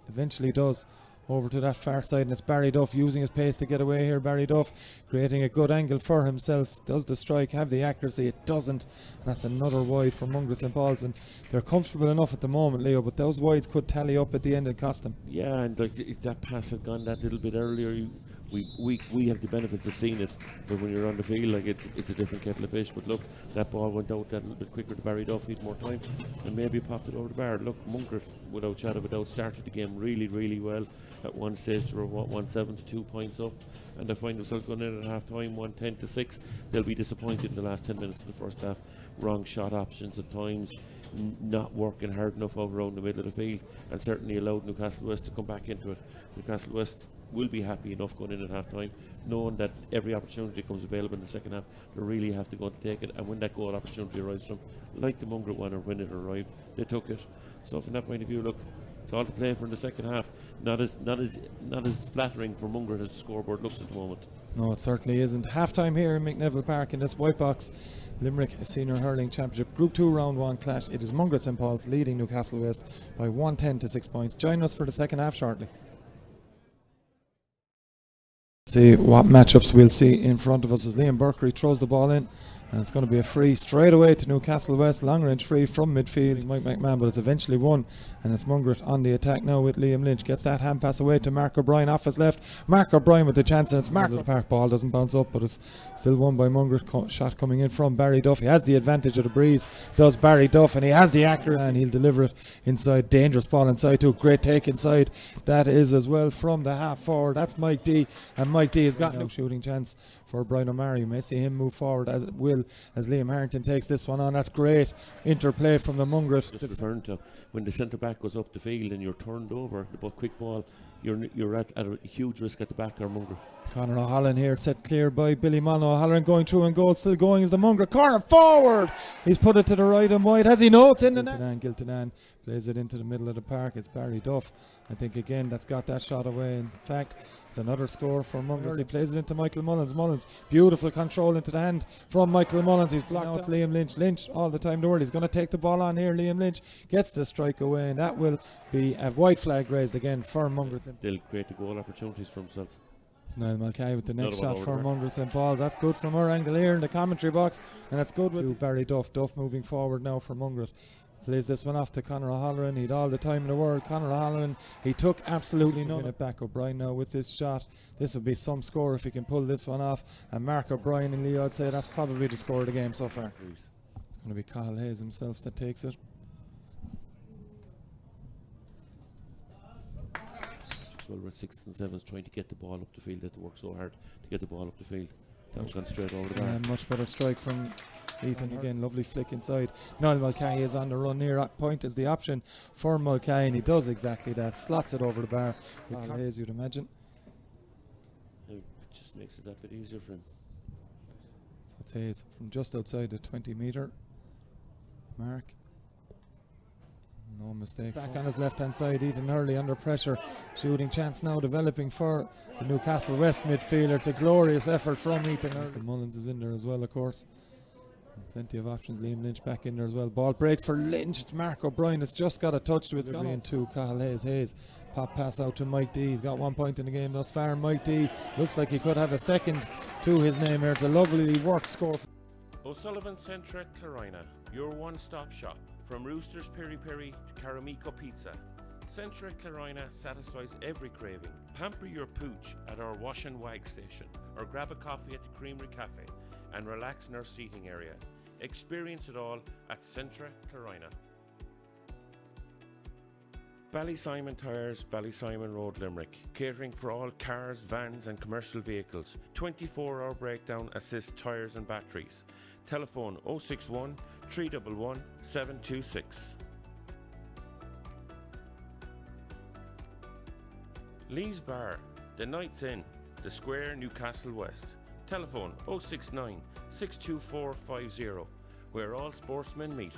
Eventually does. Over to that far side, and it's Barry Duff using his pace to get away here. Barry Duff creating a good angle for himself. Does the strike have the accuracy? It doesn't, and that's another wide from Mungret St. Paul's, and they're comfortable enough at the moment, Leo, but those wides could tally up at the end and cost them. Yeah, and like if that pass had gone that little bit earlier, we have the benefits of seeing it, but when you're on the field, like it's a different kettle of fish. But look, that ball went out that little bit quicker to Barry Duff, need more time, and maybe popped it over the bar. Look, Mungret, without shadow of a doubt, started the game really, really well. At one stage they were 1-7 to 2 points up, and they find themselves going in at half time 1-10 to 6. They'll be disappointed in the last 10 minutes of the first half. Wrong shot options at times, not working hard enough over around the middle of the field, and certainly allowed Newcastle West to come back into it. Newcastle West will be happy enough going in at half time, knowing that every opportunity comes available in the second half. They really have to go and take it, and when that goal opportunity arises from, like the Mungret one, or when it arrived, they took it. So from that point of view, look, it's all to play for in the second half. Not as flattering for Mungret as the scoreboard looks at the moment. No, it certainly isn't. Half time here in McNeville Park in this Whitebox Limerick Senior Hurling Championship Group 2 Round 1 clash. It is Mungret St. Paul's leading Newcastle West by 110 to 6 points. Join us for the second half shortly. See what matchups we'll see in front of us as Liam Burkery throws the ball in, and it's going to be a free straight away to Newcastle West. Long range free from midfield. Mike McMahon, but it's eventually won, and it's Mungret on the attack now with Liam Lynch. Gets that hand pass away to Mark O'Brien off his left. Mark O'Brien with the chance, and it's Mark. The park ball doesn't bounce up, but it's still won by Mungret. Shot coming in from Barry Duff. He has the advantage of the breeze, does Barry Duff, and he has the accuracy, and he'll deliver it inside. Dangerous ball inside too. Great take inside. That is as well from the half forward. That's Mike D, and Mike D has got no shooting chance for Brian O'Mara. You may see him move forward as it will as Liam Harrington takes this one on. That's great interplay from the Mungret. Just referring to when the centre back goes up the field and you're turned over, the quick ball, you're at a huge risk at the back or Mungret. Conor O'Halloran here, set clear by Billy Molyneux. O'Halloran going through and goal, still going is the Mungret corner forward. He's put it to the right and wide. Has he? No, it's in the net. Giltinan plays it into the middle of the park. It's Barry Duff. I think again that's got that shot away. In fact, it's another score for Mungret. He plays it into Michael Mullins. Mullins, beautiful control into the hand from Michael Mullins. He's blocked. Now it's Liam Lynch. Lynch all the time in the world. He's going to take the ball on here. Liam Lynch gets the strike away, and that will be a white flag raised again for Mungret. They'll create the goal opportunities for themselves. Niall Mulcahy with the next shot for Mungret St. Paul. That's good from our angle here in the commentary box, and that's good with Barry Duff. Duff moving forward now for Mungret. Plays this one off to Conor O'Halloran. He'd all the time in the world. Conor O'Halloran, he took absolutely no minute back. O'Brien now with this shot. This would be some score if he can pull this one off. And Mark O'Brien and Leo, I'd say that's probably the score of the game so far. It's going to be Cathal Hayes himself that takes it. Well, we're at 6th and 7th trying to get the ball up the field. They have to work so hard to get the ball up the field. That was gone straight over the bar. Much better strike from Ethan again. Lovely flick inside. Niall Mulcahy is on the run near. At point is the option for Mulcahy, and he does exactly that. Slots it over the bar. Cathal Hayes, you'd imagine. It just makes it that bit easier for him. So it's Hayes from just outside the 20-metre mark. No mistake. Back on his left hand side, Ethan Hurley under pressure. Shooting chance now developing for the Newcastle West midfielder. It's a glorious effort from Ethan Hurley. Mullins is in there as well, of course. Plenty of options. Liam Lynch back in there as well. Ball breaks for Lynch. It's Mark O'Brien. It's just got a touch to it. It's gone into Cathal Hayes. Hayes. Pop pass out to Mike D. He's got 1 point in the game thus far. Mike D looks like he could have a second to his name here. It's a lovely work score. O'Sullivan Centre at Clarina, your one-stop shop. From Roosters Piri Piri to Caramico Pizza, Centre at Clarina satisfies every craving. Pamper your pooch at our wash and wag station, or grab a coffee at the Creamery Cafe and relax in our seating area. Experience it all at Centre Clarina. Ballysimon Tyres, Ballysimon Road, Limerick. Catering for all cars, vans and commercial vehicles. 24-hour breakdown assist tyres and batteries. Telephone 061 311 726. Lee's Bar, the Night's Inn, the Square, Newcastle West. Telephone 069 624 50, where all sportsmen meet.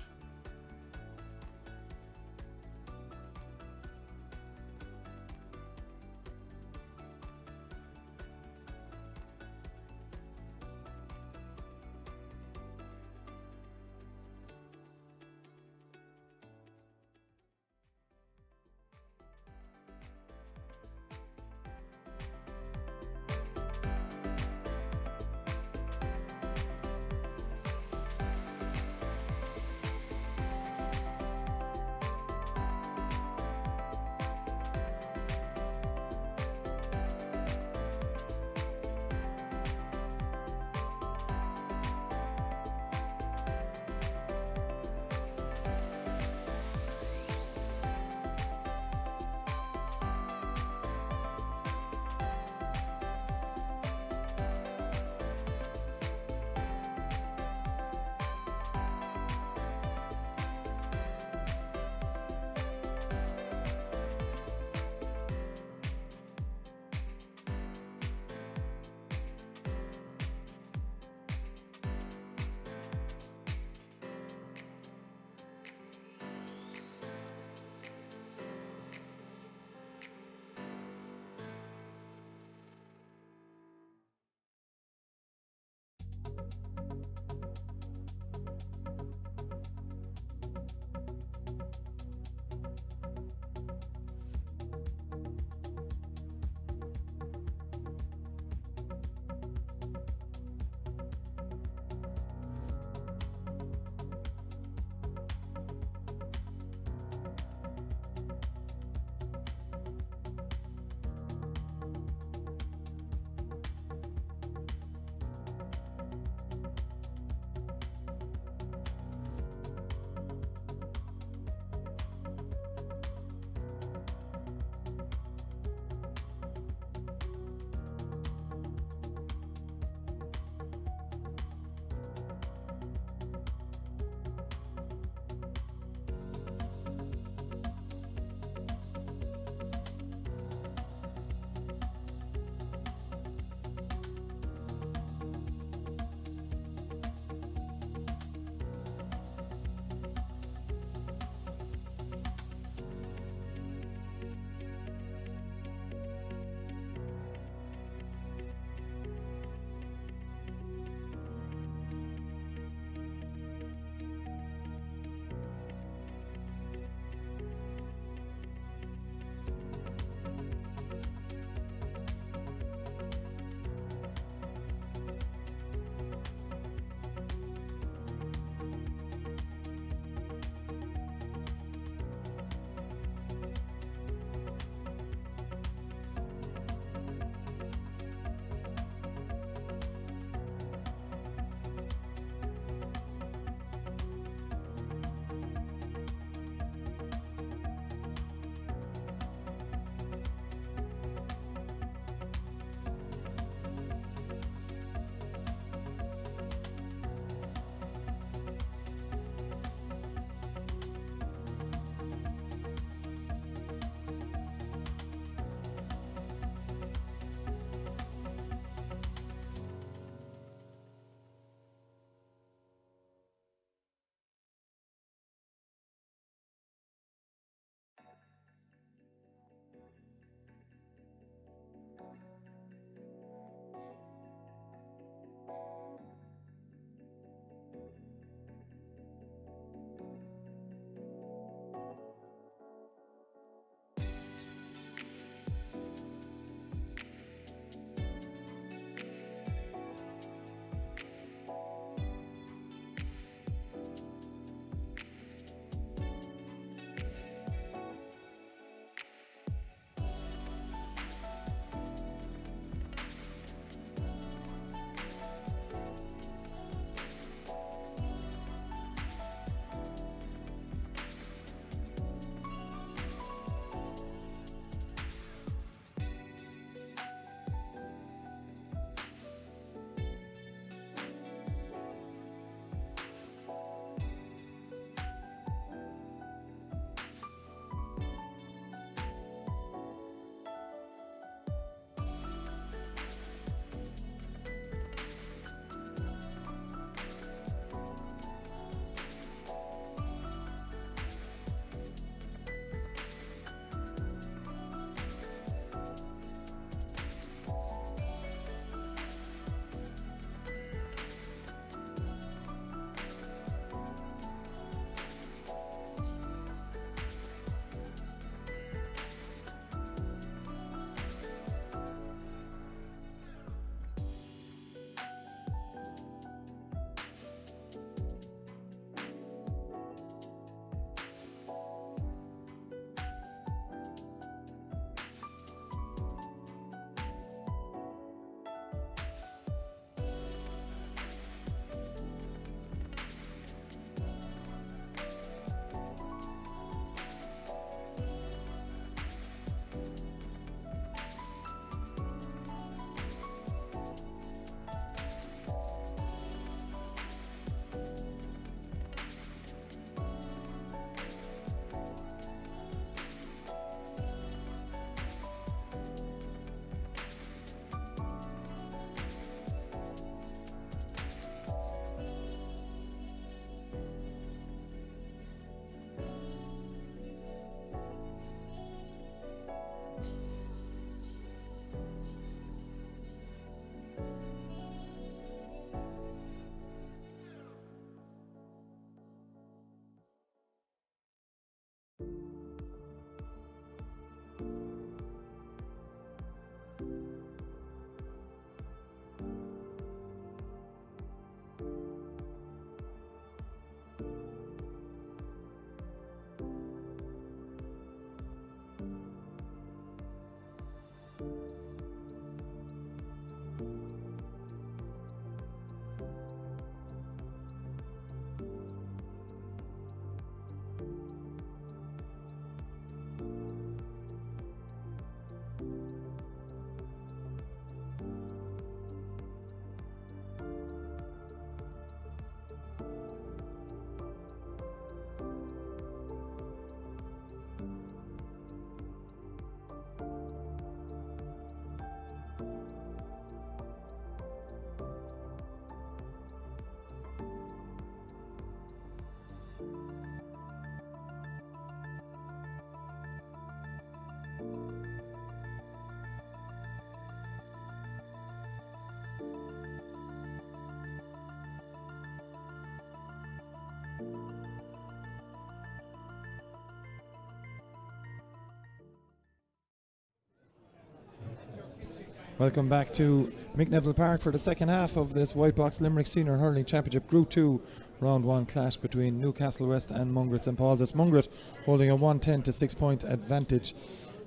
Welcome back to McNeville Park for the second half of this Whitebox Limerick Senior Hurling Championship Group 2 Round 1 clash between Newcastle West and Mungret St. Paul's. It's Mungret holding a 110 to 6 point advantage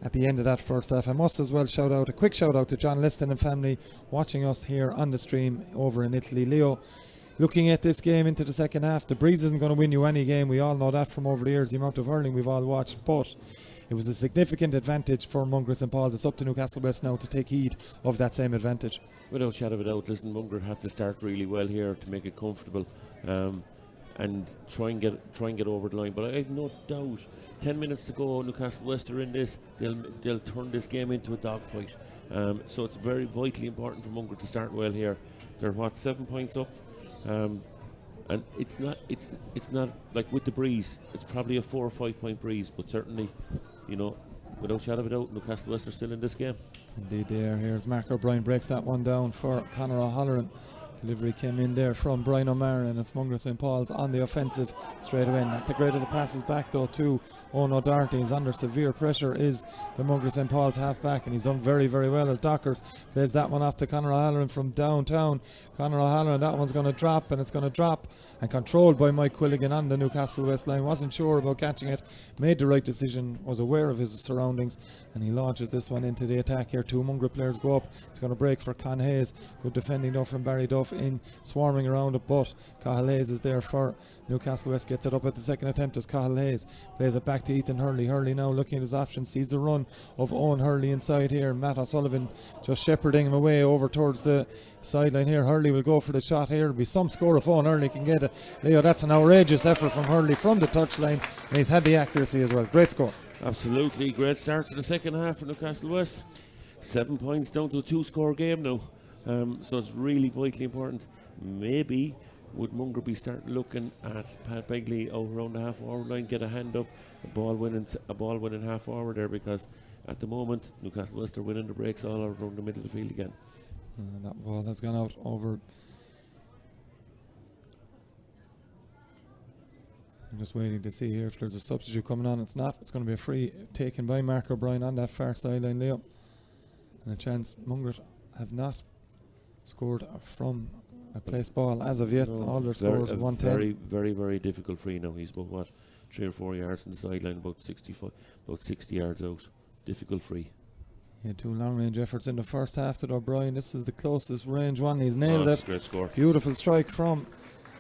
at the end of that first half. I must as well a quick shout out to John Liston and family watching us here on the stream over in Italy. Leo, looking at this game into the second half, the breeze isn't going to win you any game. We all know that from over the years, the amount of hurling we've all watched, but it was a significant advantage for Mungret St. Paul's. It's up to Newcastle West now to take heed of that same advantage. Without shadow of a doubt, listen, Mungret have to start really well here to make it comfortable, and try and get over the line. But I have no doubt, 10 minutes to go, Newcastle West are in this. They'll turn this game into a dogfight. So it's very vitally important for Mungret to start well here. They're 7 points up, and it's not like with the breeze. It's probably a 4 or 5 point breeze, but certainly, without shadow of a doubt, Newcastle West are still in this game. Indeed they are. Here's Mark O'Brien, breaks that one down for Conor O'Halloran. Delivery came in there from Brian O'Mara, and it's Mungret St. Paul's on the offensive straight away. Not the greatest of passes back though to Owen O'Doherty. He's under severe pressure, is the Mungret St. Paul's half back, and he's done very, very well as Dockers plays that one off to Conor O'Halloran from downtown. Conor O'Halloran, that one's going to drop, and it's going to drop and controlled by Mike Quilligan on the Newcastle West line. Wasn't sure about catching it, made the right decision, was aware of his surroundings, and he launches this one into the attack here. 2 Mungret players go up. It's going to break for Con Hayes. Good defending though from Barry Duff in swarming around it, but Cahill Hayes is there for Newcastle West. Gets it up at the second attempt as Cahill Hayes plays it back to Ethan Hurley. Hurley now looking at his options, sees the run of Owen Hurley inside here. Matt O'Sullivan just shepherding him away over towards the sideline here. Hurley will go for the shot here. It'll be some score if Owen Hurley can get it. Leo, that's an outrageous effort from Hurley from the touchline, and he's had the accuracy as well. Great score. Absolutely great start to the second half for Newcastle West. 7 points down to a 2-score game now, so it's really vitally important. Maybe would Mungret be starting looking at Pat Begley out around the half-forward line, get a hand up, a ball winning half forward there, because at the moment Newcastle West are winning the breaks all around the middle of the field again. And that ball has gone out over. I'm just waiting to see here if there's a substitute coming on. It's not. It's going to be a free taken by Mark O'Brien on that far sideline, Leo. And a chance. Mungret have not scored from a place ball as of yet. No, all their scores 110. Very, very, very difficult free now. He's about 3 or 4 yards on the sideline, about 60 yards out. Difficult free. He had 2 long range efforts in the first half to O'Brien. This is the closest range one. He's nailed it. Great score. Beautiful strike from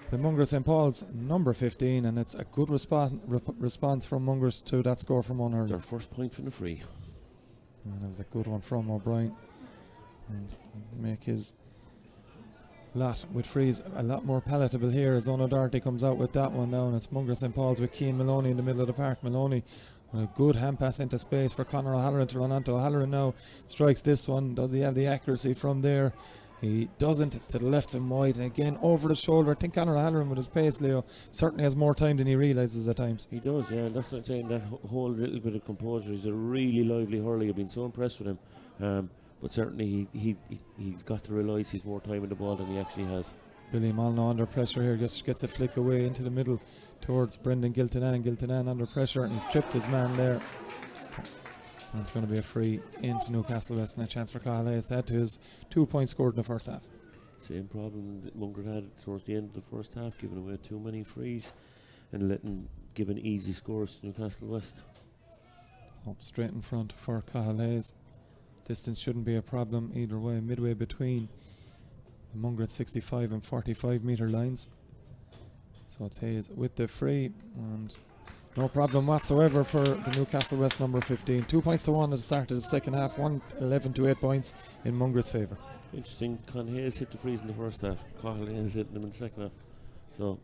the Mungret St. Paul's number 15, and it's a good response from Mungret to that score from Owen Hurley. Their first point from the free. And that was a good one from O'Brien, and make his lot with frees a lot more palatable here as Owen O'Doherty comes out with that one now, and it's Mungret St. Paul's with Cian Maloney in the middle of the park. Maloney with a good hand pass into space for Conor O'Halloran to run onto. O'Halloran now strikes this one. Does he have the accuracy from there? He doesn't. It's to the left and wide, and again over the shoulder. I think Conor O'Halloran with his pace, Leo, certainly has more time than he realises at times. He does, yeah, and that's what I'm saying, that whole little bit of composure. He's a really lively hurley. I've been so impressed with him, but certainly he's got to realise he's more time in the ball than he actually has. Billy Molyneux under pressure here, just gets a flick away into the middle towards Brendan Giltinan. Giltinan under pressure, and he's tripped his man there. And it's going to be a free into Newcastle West, and a chance for Cahill Hayes to add to his 2 points scored in the first half. Same problem that Mungret had towards the end of the first half, giving away too many frees and giving easy scores to Newcastle West. Up straight in front for Cahill Hayes. Distance shouldn't be a problem either way, midway between the Mungret 65 and 45 metre lines. So it's Hayes with the free, and no problem whatsoever for the Newcastle West number 15. 2 points to 1 at the start of the second half, 11 to 8 points in Mungret's favour. Interesting, Con Hayes hit the frees in the first half, Cahill Hayes hitting them in the second half, so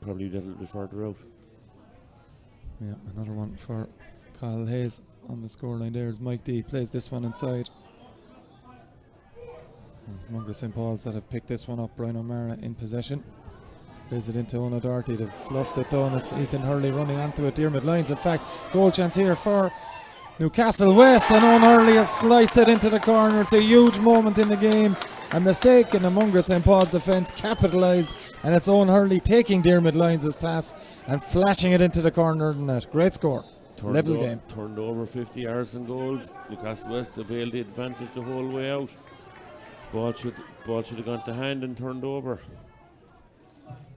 probably a little bit further out. Yeah, another one for Cahill Hayes on the scoreline there as Mike D plays this one inside. And it's Mungret St. Paul's that have picked this one up. Brian O'Mara in possession. Plays it into Owen O'Doherty. They've fluffed it down. It's Ethan Hurley running onto it. Dearmid lines. In fact, goal chance here for Newcastle West, and Owen Hurley has sliced it into the corner. It's a huge moment in the game. A mistake in the Mungret St. Paul's defence capitalised, and it's Owen Hurley taking Dearmid Lyons' pass and flashing it into the corner of the net. Great score. Level game. Turned over 50 yards and goals. Newcastle West availed the advantage the whole way out. Ball should have gone to hand and turned over.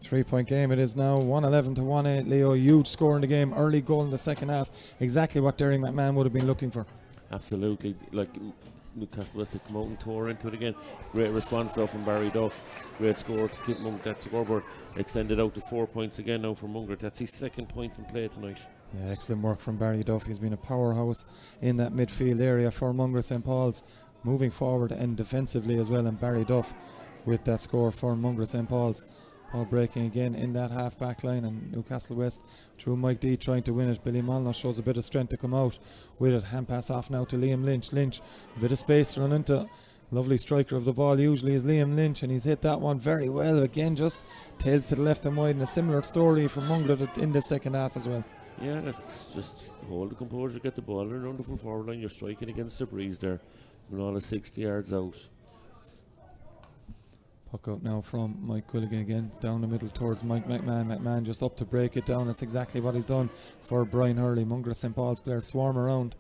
3-point game it is now, 111 to 1-8. Leo, huge score in the game, early goal in the second half, exactly what Derry McMahon would have been looking for. Absolutely, like Newcastle West had come out and tore into it again. Great response though from Barry Duff. Great score to keep Mungret that scoreboard extended out to 4 points again now for Mungret. That's his second point from play tonight. Yeah, excellent work from Barry Duff. He's been a powerhouse in that midfield area for Mungret St. Paul's, moving forward and defensively as well. And Barry Duff with that score for Mungret St. Paul's. Ball breaking again in that half back line, and Newcastle West through Mike D trying to win it. Billy Molyneux shows a bit of strength to come out with it. Hand pass off now to Liam Lynch. Lynch, a bit of space to run into. Lovely striker of the ball usually is Liam Lynch, and he's hit that one very well. Again, just tails to the left and wide, and a similar story from Mungret in the second half as well. Yeah, that's just hold the composure, get the ball around the full forward line. You're striking against the breeze there, and all the 60 yards out. Puck out now from Mike Quilligan again, down the middle towards Mike McMahon. McMahon just up to break it down. That's exactly what he's done for Brian Hurley. Mungret St. Paul's players swarm around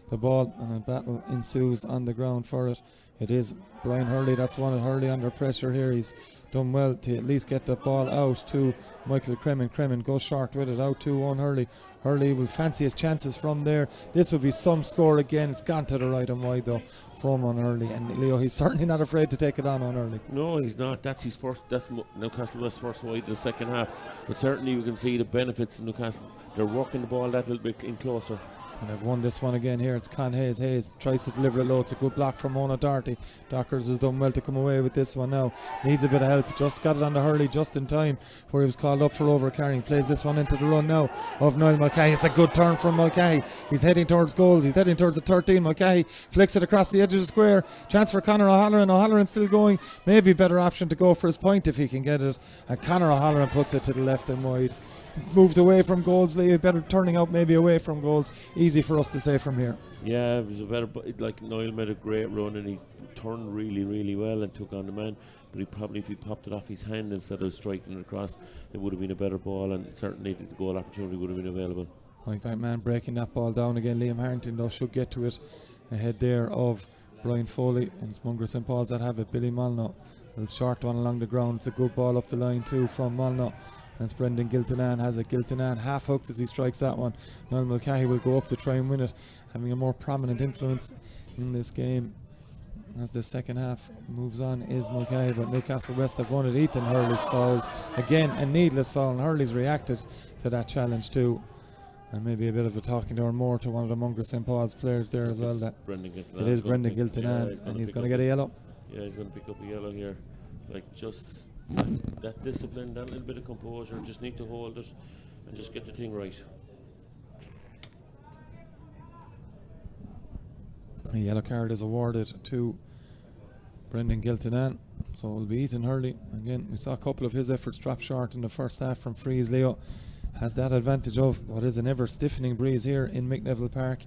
the ball, and a battle ensues on the ground for it. It is Brian Hurley that's won it. Hurley under pressure here. He's done well to at least get the ball out to Michael Cremin. Cremin goes short with it out to Owen Hurley. Hurley will fancy his chances from there. This will be some score again. It's gone to the right and wide though from Owen Hurley, and Leo, he's certainly not afraid to take it on Hurley. No, he's not. That's his first. That's Newcastle West's first wide in the second half. But certainly you can see the benefits of Newcastle. They're working the ball that little bit in closer. And they've won this one again here. It's Con Hayes. Hayes tries to deliver it low. It's a good block from Mona Doherty. Dockers has done well to come away with this one now. Needs a bit of help. Just got it on to Hurley just in time before he was called up for overcarrying. Plays this one into the run now of Niall Mulcahy. It's a good turn from Mulcahy. He's heading towards goals. He's heading towards the 13. Mulcahy flicks it across the edge of the square. Chance for Conor O'Halloran. O'Halloran's still going. Maybe a better option to go for his point if he can get it. And Conor O'Halloran puts it to the left and wide. Moved away from goals, Lee. Better turning out maybe away from goals. Easy for us to say from here. Yeah, it was a better. Like Niall made a great run and he turned really, really well and took on the man. But he probably, if he popped it off his hand instead of striking it across, it would have been a better ball, and certainly the goal opportunity would have been available. Like that man breaking that ball down again. Liam Harrington though should get to it ahead there of Brian Foley, and it's Mungret St. Paul's that have it. Billy Molyneux, a short one along the ground. It's a good ball up the line too from Molyneux. And it's Brendan Giltinan has it. Giltinan half hooked as he strikes that one. Niall Mulcahy will go up to try and win it, having a more prominent influence in this game as the second half moves on is Mulcahy, but Newcastle West have won it. Ethan Hurley's fouled again, a needless foul, and Hurley's reacted to that challenge too, and maybe a bit of a talking to or more to one of the Mungret St. Paul's players there as well. That it is Brendan Giltinan, and he's going to get a yellow. Yeah, he's going to pick up a yellow here. Like just that discipline, that little bit of composure, just need to hold it and just get the thing right. A yellow card is awarded to Brendan Giltinan, so it will be Ethan Hurley. Again, we saw a couple of his efforts drop short in the first half from Freeze. Leo has that advantage of what is an ever stiffening breeze here in McNeville Park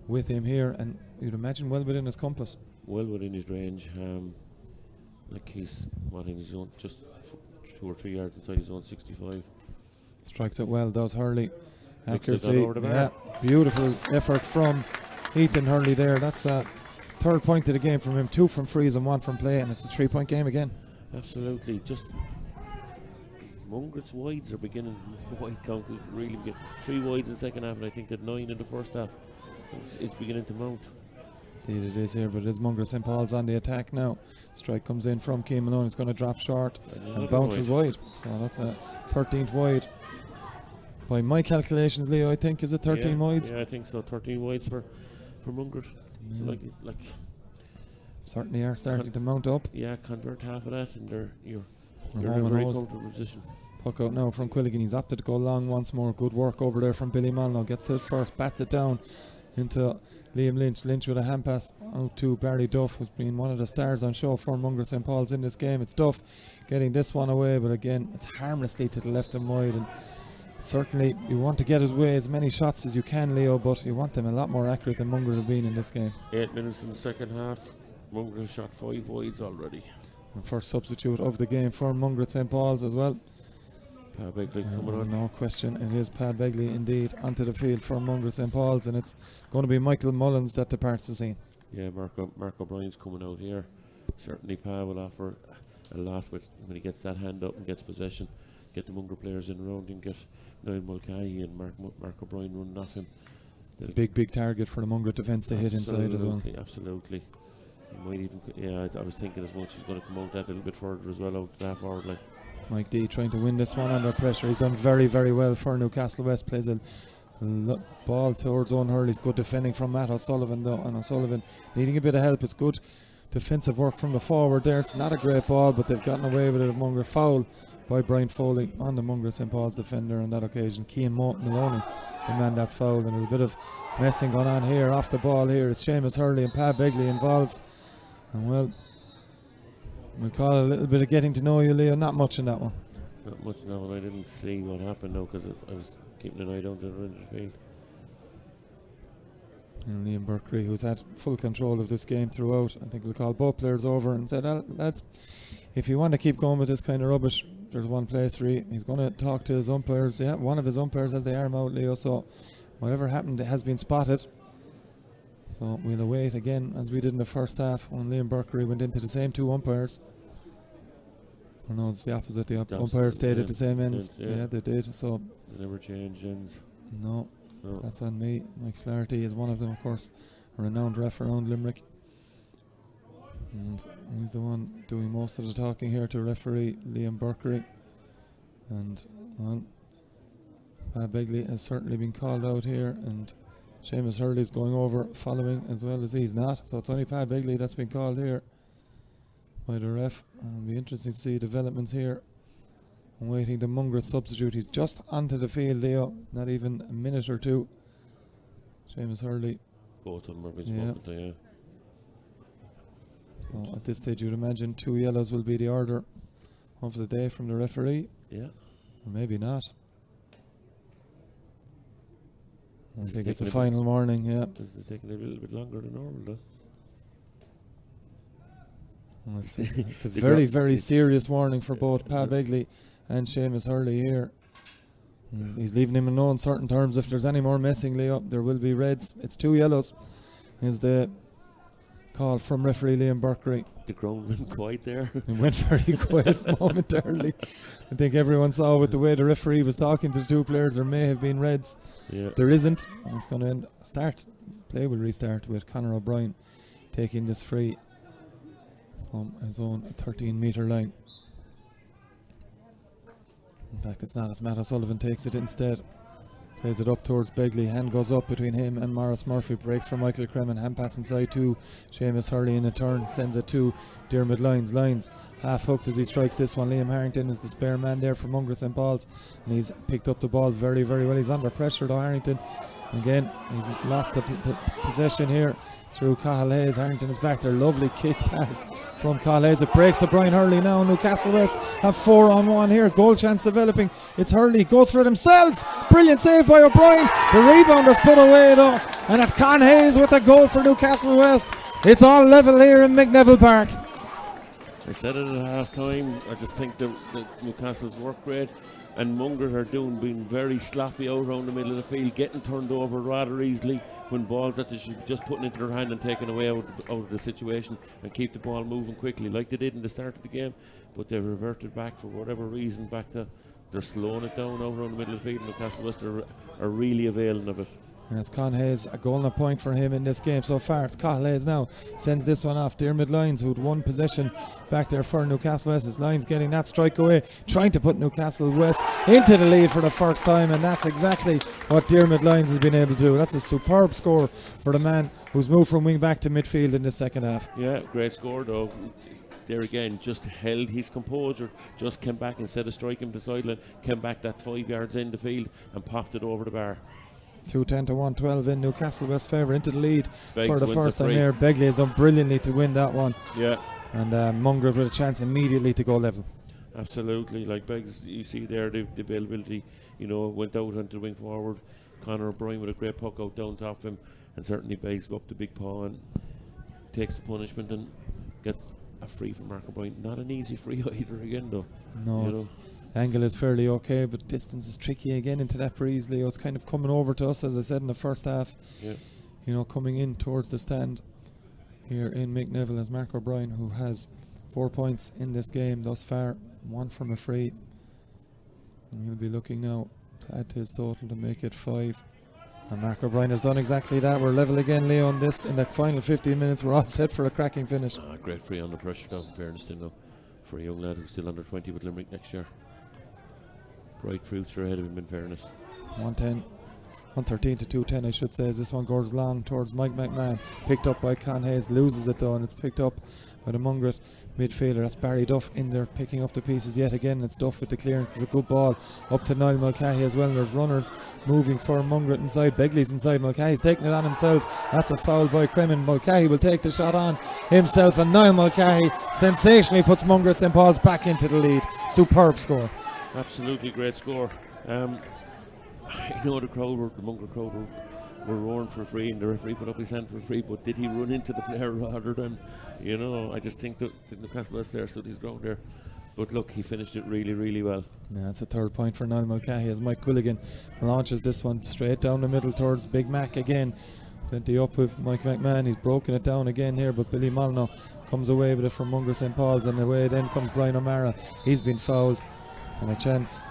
with him here, and you'd imagine well within his compass. Well within his range. Like he's in his own, just 2 or 3 yards inside his own 65. Strikes it well, does Hurley. Accuracy, yeah, beautiful effort from Ethan Hurley there. That's a third point of the game from him, 2 from freeze and 1 from play, and it's a 3-point game again. Absolutely, just Mungret's wides are beginning. Wide count is really beginning. 3 wides in the second half, and I think that 9 in the first half. So it's beginning to mount. Indeed it is here, but it is Mungret St. Paul's on the attack now. Strike comes in from Keane Malone. It's going to drop short and bounces wide. So that's a 13th wide. By my calculations, Leo, I think, is it 13 wides? Yeah, I think so. 13 wides for Mungret. So like certainly are starting to mount up. Yeah, convert half of that, and you're in home a very and comfortable position. Puck out now from Quilligan. He's opted to go long once more. Good work over there from Billy Molyneux. Gets it first, bats it down into Liam Lynch. Lynch with a hand pass out to Barry Duff, who's been one of the stars on show for Mungret St. Paul's in this game. It's Duff getting this one away, but again, it's harmlessly to the left and wide. And certainly, you want to get away as many shots as you can, Leo, but you want them a lot more accurate than Mungret have been in this game. 8 minutes in the second half. Mungret has shot 5 wides already. And first substitute of the game for Mungret St. Paul's as well. Pat Begley coming on. No question, it is Pat Begley indeed onto the field for Mungret St. Paul's, and it's going to be Michael Mullins that departs the scene. Yeah, Mark O'Brien's coming out here. Certainly Pat will offer a lot with when he gets that hand up and gets possession. Get the Mungret players in around and get Niall Mulcahy and Mark O'Brien running off him. It's a big target for the Mungret defence to hit inside as well. Absolutely. He might even, I was thinking as much he's going to come out that a little bit further as well, out to that forward line. Mike D trying to win this one under pressure. He's done very, very well for Newcastle West. Plays a ball towards Owen Hurley's good defending from Matt O'Sullivan though, and O'Sullivan needing a bit of help. It's good defensive work from the forward there. It's not a great ball, but they've gotten away with it. A Mungret foul by Brian Foley on the Mungret St. Paul's defender on that occasion. Cian Maloney, the man that's fouled, and there's a bit of messing going on here off the ball here. It's Seamus Hurley and Pat Begley involved, and well, we'll call it a little bit of getting to know you, Leo. Not much in that one. Not much in that one. I didn't see what happened though, because I was keeping an eye down to the end of the field. And Liam Burkery, who's had full control of this game throughout, I think we'll call both players over and said, lads, if you want to keep going with this kind of rubbish, there's one place for you. He's going to talk to his umpires. Yeah, one of his umpires has the arm out, Leo, so whatever happened has been spotted. So we'll await again, as we did in the first half when Liam Burkery went into the same two umpires. Oh no, it's the opposite. The umpires stayed at the same ends. Yeah, they did. So they never changed ends. No, that's on me. Mike Flaherty is one of them, of course, a renowned ref around Limerick. And he's the one doing most of the talking here to referee Liam Burkery. And, well, Pat Begley has certainly been called out here, and Seamus Hurley's going over following as well as he's not. So it's only Pat Begley that's been called here by the ref. It'll be interesting to see developments here. I'm waiting the Mungret substitute. He's just onto the field, Leo. Not even a minute or two. Seamus Hurley. Both of them are being spoken to, yeah. So at this stage, you'd imagine 2 yellows will be the order of the day from the referee. Yeah. Or maybe not. I think it's a final warning, yeah. This is taking a little bit longer than normal, though. Well, it's a very, very serious warning for both Pat Begley and Seamus Hurley here. He's leaving him in no uncertain terms. If there's any more messing, Leo, there will be reds. It's 2 yellows is the call from referee Liam Burkery. The ground went quiet there. It went very quiet momentarily. I think everyone saw with the way the referee was talking to the two players, there may have been reds. Yeah. There isn't. And it's going to start. Play will restart with Conor O'Brien taking this free from his own 13-metre line. In fact, it's not, as Matt O'Sullivan takes it instead. Plays it up towards Begley. Hand goes up between him and Morris Murphy. Breaks for Michael Cremen. Hand pass inside to Seamus Hurley in a turn. Sends it to Dermot Lyons. Lyons half hooked as he strikes this one. Liam Harrington is the spare man there for Mungret St. Paul's. And he's picked up the ball very, very well. He's under pressure though, Harrington. Again, he's lost the possession here through Cathal Hayes. Harrington is back there. Lovely kick pass from Cathal Hayes. It breaks to Brian Hurley now. Newcastle West have 4-on-1 here. Goal chance developing. It's Hurley. Goes for it himself. Brilliant save by O'Brien. The rebound is put away though. And it's Con Hayes with a goal for Newcastle West. It's all level here in McNeville Park. I said it at half time. I just think that Newcastle's work rate and Mungret are being very sloppy out around the middle of the field, getting turned over rather easily when balls that they should be just putting into their hand and taken away out of the situation and keep the ball moving quickly like they did in the start of the game. But they've reverted back for whatever reason back to they're slowing it down out around the middle of the field, and Newcastle West are really availing of it. And it's Con Hayes, a goal and a point for him in this game so far. It's Cathal Hayes now, sends this one off. Dermot Lyons, who'd won possession back there for Newcastle West. It's Lyons getting that strike away, trying to put Newcastle West into the lead for the first time, and that's exactly what Dermot Lyons has been able to do. That's a superb score for the man who's moved from wing back to midfield in the second half. Yeah, great score though. There again, just held his composure, just came back instead of striking the sideline, came back that 5 yards in the field and popped it over the bar. 2-10 to 1-12 in Newcastle West favour into the lead Beggs for the first time free. there. Begley has done brilliantly to win that one. Yeah. And Mungret with a chance immediately to go level. Absolutely, like Beggs, you see there the availability, went out onto the wing forward. Conor O'Brien with a great puck out down top of him, and certainly Beggs go up the big paw and takes the punishment and gets a free from Mark O'Brien. Not an easy free either again though. No, Angle is fairly okay, but distance is tricky again into that breeze, Leo. It's kind of coming over to us, as I said in the first half. Yeah. You know, coming in towards the stand here in McNeville as Mark O'Brien, who has 4 points in this game thus far, 1 from a free. And he'll be looking now to add to his total to make it 5. And Mark O'Brien has done exactly that. We're level again, Leo, on this. In the final 15 minutes, we're all set for a cracking finish. Great free under pressure now, in fairness to him, for a young lad who's still under 20 with Limerick next year. Bright future ahead of him, in fairness. 113 to 210, I should say, as this one goes long towards Mike McMahon. Picked up by Con Hayes, loses it though, and it's picked up by the Mungret midfielder. That's Barry Duff in there picking up the pieces yet again. It's Duff with the clearance. It's a good ball up to Niall Mulcahy as well. And there's runners moving for Mungret inside. Begley's inside. Mulcahy's taking it on himself. That's a foul by Cremin. Mulcahy will take the shot on himself, and Niall Mulcahy sensationally puts Mungret St. Paul's back into the lead. Superb score. Absolutely great score. I know the Mungret crowd were roaring for free, and the referee put up his hand for free, but did he run into the player rather than, I just think that the Newcastle West player stood his ground there. But look, he finished it really, really well. Yeah, it's a third point for Niall Mulcahy as Mike Quilligan launches this one straight down the middle towards Big Mac again. Plenty up with Mike McMahon. He's broken it down again here, but Billy Molyneux comes away with it from Mungret St. Paul's, and away then comes Brian O'Mara. He's been fouled, and a chance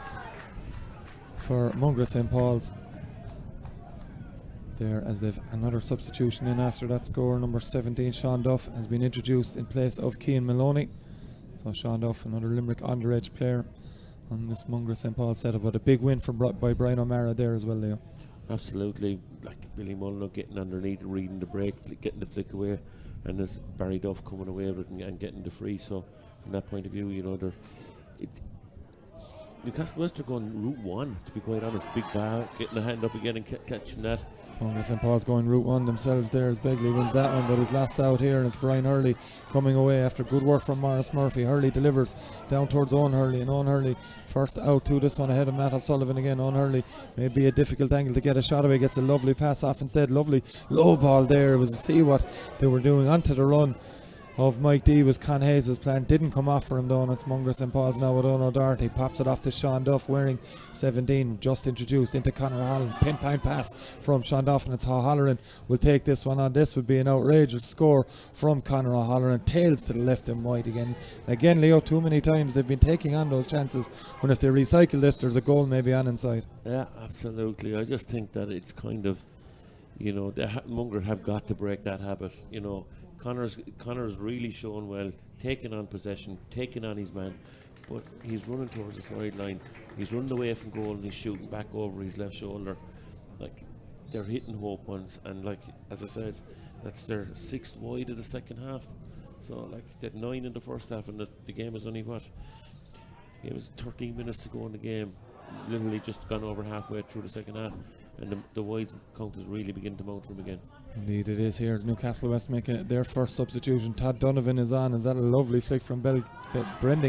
for Mungret St. Paul's there, as they've another substitution in after that score. Number 17, Sean Duff, has been introduced in place of Cian Maloney. So Sean Duff, another Limerick underage player on this Mungret St. Paul setup, but a big win by Brian O'Mara there as well, Leo. Absolutely, like Billy Molyneux getting underneath, reading the break, getting the flick away, and there's Barry Duff coming away with it and getting the free. So from that point of view, Newcastle West are going route 1, to be quite honest. Big bar, getting a hand up again and catching that. Mungret St. Paul's going route 1 themselves there as Begley wins that one, but he's last out here, and it's Brian Hurley coming away after good work from Morris Murphy. Hurley delivers down towards Owen Hurley, and Owen Hurley first out to this one ahead of Matt O'Sullivan again. Owen Hurley may be a difficult angle to get a shot away, gets a lovely pass off instead. Lovely low ball there. It was to see what they were doing onto the run of Mike D was Con Hayes' plan. Didn't come off for him though, and it's Mungret St. Paul's now with Owen O'Doherty. Pops it off to Sean Duff, wearing 17, just introduced into Conor O'Halloran. Pinpoint pass from Sean Duff, and it's O'Halloran will take this one on. This would be an outrageous score from Conor O'Halloran. Tails to the left and wide again. Again, Leo, too many times they've been taking on those chances when if they recycle this, there's a goal maybe on inside. Yeah, absolutely. I just think that it's kind of, Mungret have got to break that habit. Connor's really shown well, taking on possession, taking on his man, but he's running towards the sideline. He's running away from goal and he's shooting back over his left shoulder. Like, they're hitting hope ones, and like as I said, that's their 6th wide of the second half. So like they had 9 in the first half, and the game is only The game was 13 minutes to go in the game. Literally just gone over halfway through the second half, and the wides count is really beginning to mount for him again. Indeed it is. Here's Newcastle West making their first substitution. Todd Donovan is on. Is that a lovely flick from Brendan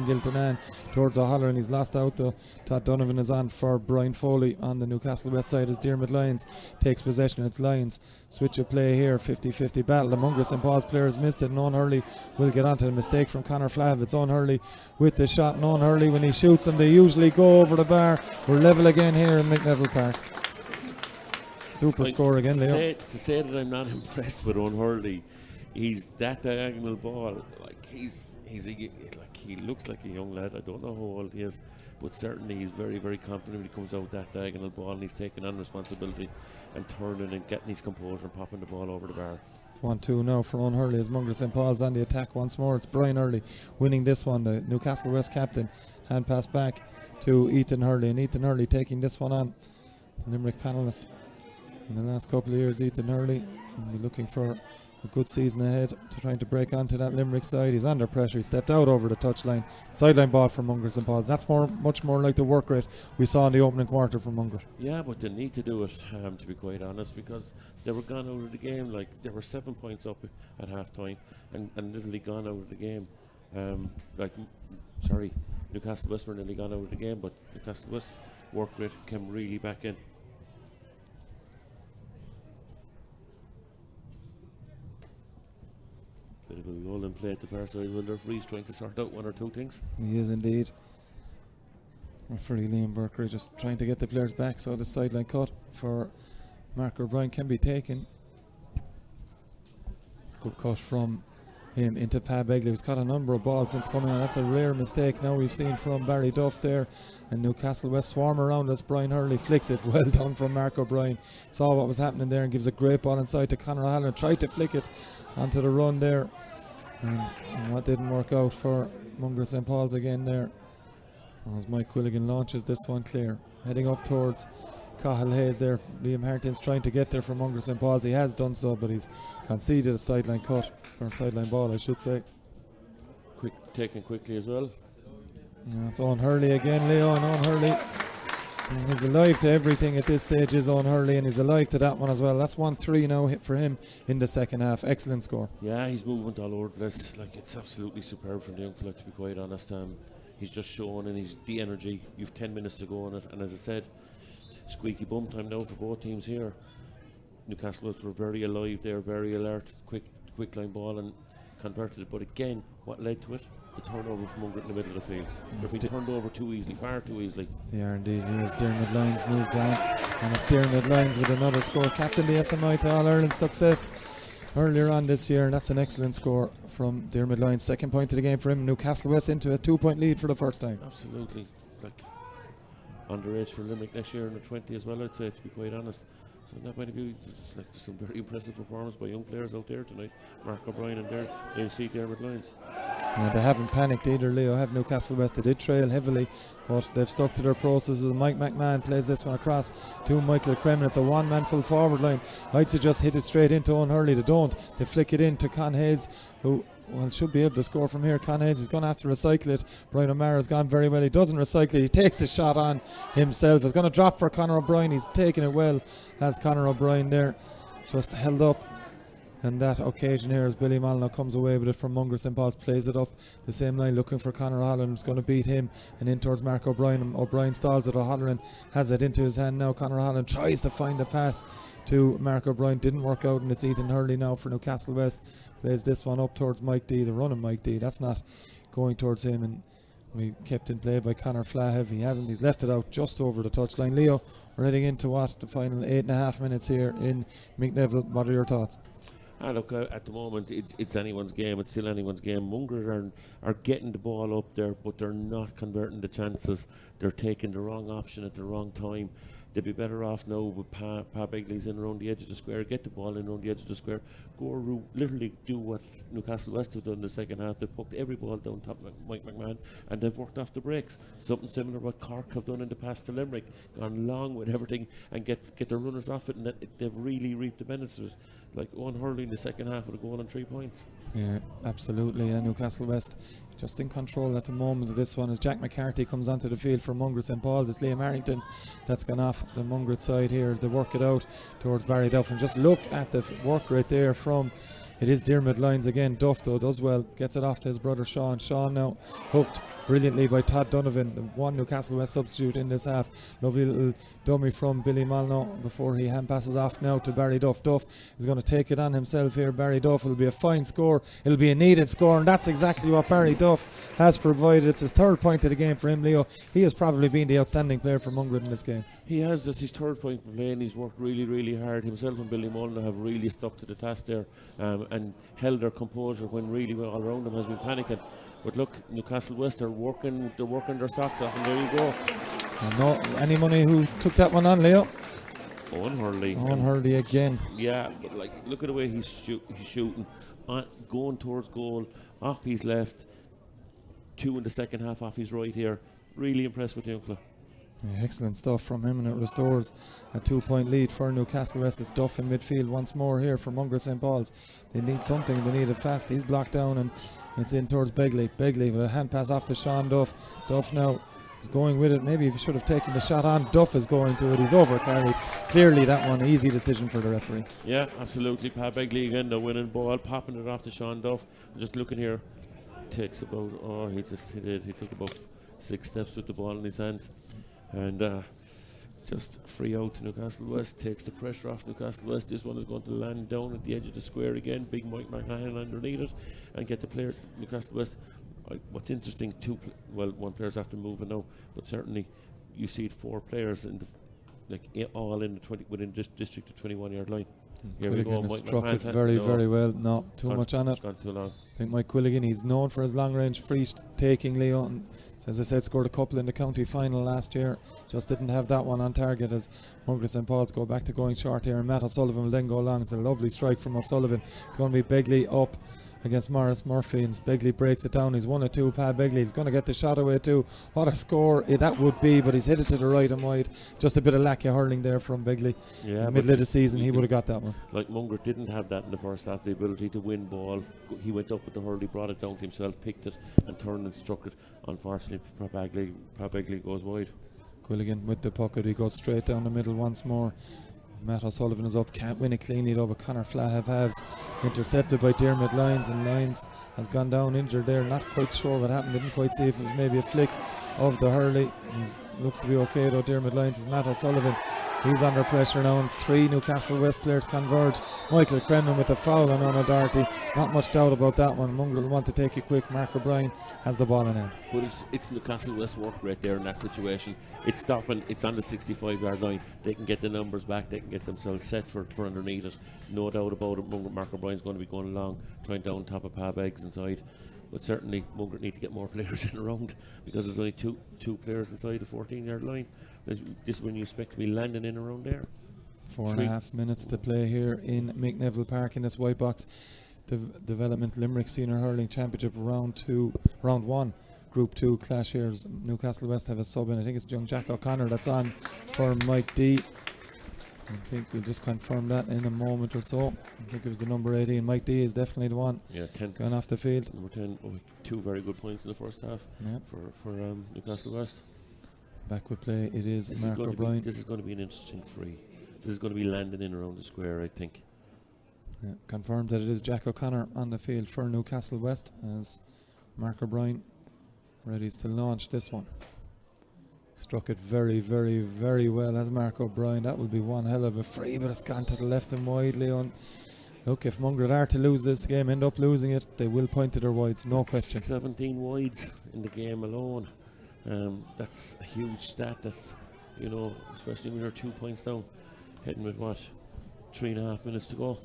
Giltanan towards O'Halloran? He's lost out though. Todd Donovan is on for Brian Foley on the Newcastle West side as Diarmuid Lyons takes possession. It's Lyons. Switch of play here, 50-50 battle. The Mungret St. Paul's players missed it, and Owen Hurley will get onto the mistake from Conor Flav. It's Owen Hurley with the shot, and Owen Hurley, when he shoots them, they usually go over the bar. We're level again here in McNeville Park. Super score again, Leo. To say that I'm not impressed with Owen Hurley, he's that diagonal ball. Like he looks like a young lad. I don't know how old he is, but certainly he's very, very confident when he comes out that diagonal ball, and he's taking on responsibility and turning and getting his composure and popping the ball over the bar. It's 1-2 now for Owen Hurley as Mungret St. Paul's on the attack once more. It's Brian Hurley winning this one, the Newcastle West captain. Hand pass back to Ethan Hurley, and Ethan Hurley taking this one on. Limerick panellist in the last couple of years, Ethan Hurley, will be looking for a good season ahead to trying to break onto that Limerick side. He's under pressure. He stepped out over the touchline. Sideline ball from Mungret St. Paul's. That's much more like the work rate we saw in the opening quarter from Mungret. Yeah, but they need to do it, to be quite honest, because they were gone out of the game. Like, they were 7 points up at half time and literally gone out of the game. Newcastle West were nearly gone out of the game, but Newcastle West work rate came really back in. Bit of a goal in play at the far side. Will their freeze trying to sort out one or two things? He is indeed. Referee Liam Burkery just trying to get the players back, so the sideline cut for Mark O'Brien can be taken. Good cut from him into Pat Begley, who's caught a number of balls since coming on. That's a rare mistake now we've seen from Barry Duff there. And Newcastle West swarm around as Brian Hurley flicks it. Well done from Mark O'Brien. Saw what was happening there and gives a great ball inside to Conor O'Halloran. Tried to flick it onto the run there. And what didn't work out for Mungret St. Paul's again there. As Mike Quilligan launches this one clear. Heading up towards Cahill Hayes there. Liam Harrington's trying to get there from Mungret St. Paul's. He has done so, but he's conceded a sideline cut, or a sideline ball I should say. Taken quickly as well. Yeah, it's Owen Hurley again, Leo, and Owen Hurley. And he's alive to everything at this stage, is Owen Hurley, and he's alive to that one as well. That's 1-3 now hit for him in the second half. Excellent score. Yeah, he's moving all over the place. Like, it's absolutely superb from the young fella, to be quite honest. He's just showing, and he's the energy. You've 10 minutes to go on it, and as I said, squeaky bum time now for both teams here. Newcastle were very alive there, very alert, quick line ball, and converted it. But again, what led to it? The turnover from Mungret in the middle of the field. They're being turned over too easily, far too easily. They are indeed. Here's Dermot Lyons moved on, and it's Dermot Lyons with another score. Captain the SMI to All-Ireland success earlier on this year, and that's an excellent score from Dermot Lyons. Second point of the game for him. Newcastle West into a 2-point lead for the first time. Absolutely. Like, underage for Limerick next year in the 20 as well, I'd say, to be quite honest. So in that point of view, there's some very impressive performance by young players out there tonight. Mark O'Brien and there, you see Dermot Lyons. And they haven't panicked either, Leo, have Newcastle West. They did trail heavily, but they've stuck to their processes. Mike McMahon plays this one across to Michael Kremen. It's a one-man full forward line. Lights to just hit it straight into Owen Hurley. They don't. They flick it in to Con Hayes, who should be able to score from here. Con Hayes is going to have to recycle it. Brian O'Mara's gone very well. He doesn't recycle it. He takes the shot on himself. It's going to drop for Conor O'Brien. He's taking it well as Conor O'Brien there just held up. And that occasion here as Billy Molyneux comes away with it from Mungret St. Paul's, plays it up the same line looking for Conor O'Halloran, who's going to beat him, and in towards Mark O'Brien. And O'Brien stalls it. O'Halloran has it into his hand now. Conor O'Halloran tries to find the pass to Mark O'Brien, didn't work out, and it's Ethan Hurley now for Newcastle West. Plays this one up towards Mike D, the running Mike D. That's not going towards him, and we kept in play by Conor Flahev. He hasn't, he's left it out just over the touchline. Leo, we're heading into what, the final 8.5 minutes here in McNeville. What are your thoughts? Look, at the moment, it's anyone's game. It's still anyone's game. Mungret are getting the ball up there, but they're not converting the chances. They're taking the wrong option at the wrong time. They'd be better off now with Pa Begley's in around the edge of the square, get the ball in around the edge of the square, go literally do what Newcastle West have done in the second half. They've poked every ball down top of Mike McMahon, and they've worked off the breaks. Something similar to what Cork have done in the past to Limerick, gone long with everything and get their runners off it, and they've really reaped the benefits of it. Like Owen Hurley in the second half with a goal and 3 points. Yeah, absolutely. Newcastle West just in control at the moment of this one as Jack McCarthy comes onto the field for Mungret St. Paul's. It's Liam Harrington that's gone off the Mungret side here as they work it out towards Barry Duff. And just look at the work right there from, it is Dermot Lyons again. Duff though does well, gets it off to his brother Sean. Sean now hooked brilliantly by Todd Donovan, the one Newcastle West substitute in this half. Lovely little dummy from Billy Molyneux before he hand passes off now to Barry Duff. Duff is going to take it on himself here. Barry Duff, it'll be a fine score, it'll be a needed score, and that's exactly what Barry Duff has provided. It's his third point of the game for him, Leo. He has probably been the outstanding player for Mungret in this game. He has. That's his third point for play, and he's worked really, really hard. Himself and Billy Molyneux have really stuck to the task there and held their composure when really all around them has been panicking. But look, Newcastle West are working their socks off, and there you go. No, any money who took that one on, Leo? Owen Hurley. Owen Hurley again. Yeah, but like, look at the way he's shooting, going towards goal, off his left, 2 in the second half off his right here. Really impressed with the young fella. Yeah, excellent stuff from him, and it restores a 2-point lead for Newcastle West. It's Duff in midfield once more here for Mungret St. Paul's. They need something, they need it fast. He's blocked down and it's in towards Begley. Begley with a hand pass off to Sean Duff. Duff now is going with it. Maybe he should have taken the shot on. Duff is going to it. He's overcarried. Clearly that one, easy decision for the referee. Yeah, absolutely. Pa Begley again, the winning ball, popping it off to Sean Duff. Just looking here, takes about, he took about 6 steps with the ball in his hand. And just free out to Newcastle West, takes the pressure off Newcastle West. This one is going to land down at the edge of the square again. Big Mike McMahon underneath it and get the player Newcastle West What's interesting, one player's after moving now, but certainly you see 4 players in the all in the 20 within this district of 21-yard line. Here we go. Quilligan has Mike struck it McMahon's very, no, very well. No, too much on it. Gone too long. I think Mike Quilligan, he's known for his long range free taking, Leon. As I said, scored a couple in the county final last year. Just didn't have that one on target as Mungret St. Paul's go back to going short here. And Matt O'Sullivan will then go long. It's a lovely strike from O'Sullivan. It's going to be Begley up against Morris Murphy, and Begley breaks it down. He's 1-2. Pat Begley, he's going to get the shot away too. What a score that would be, but he's hit it to the right and wide. Just a bit of lack of hurling there from Begley. Yeah, middle of the season he would have got that one. Like Mungret didn't have that in the first half, the ability to win ball. He went up with the hurl, he brought it down to himself, picked it and turned and struck it. Unfortunately, Pat Begley goes wide. Quilligan with the puck, he goes straight down the middle once more. Matt O'Sullivan is up, can't win it cleanly though, but Conor Flahav has intercepted by Dermot Lyons, and Lyons has gone down injured there. Not quite sure what happened, didn't quite see if it was maybe a flick of the hurley. Looks to be okay though. Dermot Lyons is Matt O'Sullivan. He's under pressure now, and 3 Newcastle West players converge. Michael Cremin with the foul on O'Doherty. Not much doubt about that one. Mungret will want to take it quick. Mark O'Brien has the ball in hand. But it's Newcastle West work right there in that situation. It's stopping, it's on the 65-yard line. They can get the numbers back, they can get themselves set for underneath it. No doubt about it. Mark O'Brien's going to be going along, trying down top of Pab Eggs inside. But certainly Mungret need to get more players in around, because there's only two players inside the 14-yard line. This is when you expect to be landing in around there. 4.5 minutes to play here in McNeville Park in this Whitebox Development Limerick Senior Hurling Championship round 1 Group 2 clash here. Newcastle West have a sub in. I think it's young Jack O'Connor that's on for Mike D. I think we'll just confirm that in a moment or so. I think it was the number 18. Mike D is definitely the one. Yeah, 10 gone off the field. Number 10, 2 very good points in the first half for Newcastle West. Back with play, it is Mark O'Brien. This is going to be an interesting free. This is going to be landing in around the square, I think. Yeah, confirmed that it is Jack O'Connor on the field for Newcastle West as Mark O'Brien ready to launch this one. Struck it very, very, very well as Mark O'Brien. That would be one hell of a free, but it's gone to the left and wide, Leon. Look, if Mungret are to lose this game, end up losing it, they will point to their wides, no question. 17 wides in the game alone. That's a huge stat. That's, especially when you're 2 points down, heading with 3.5 minutes to go.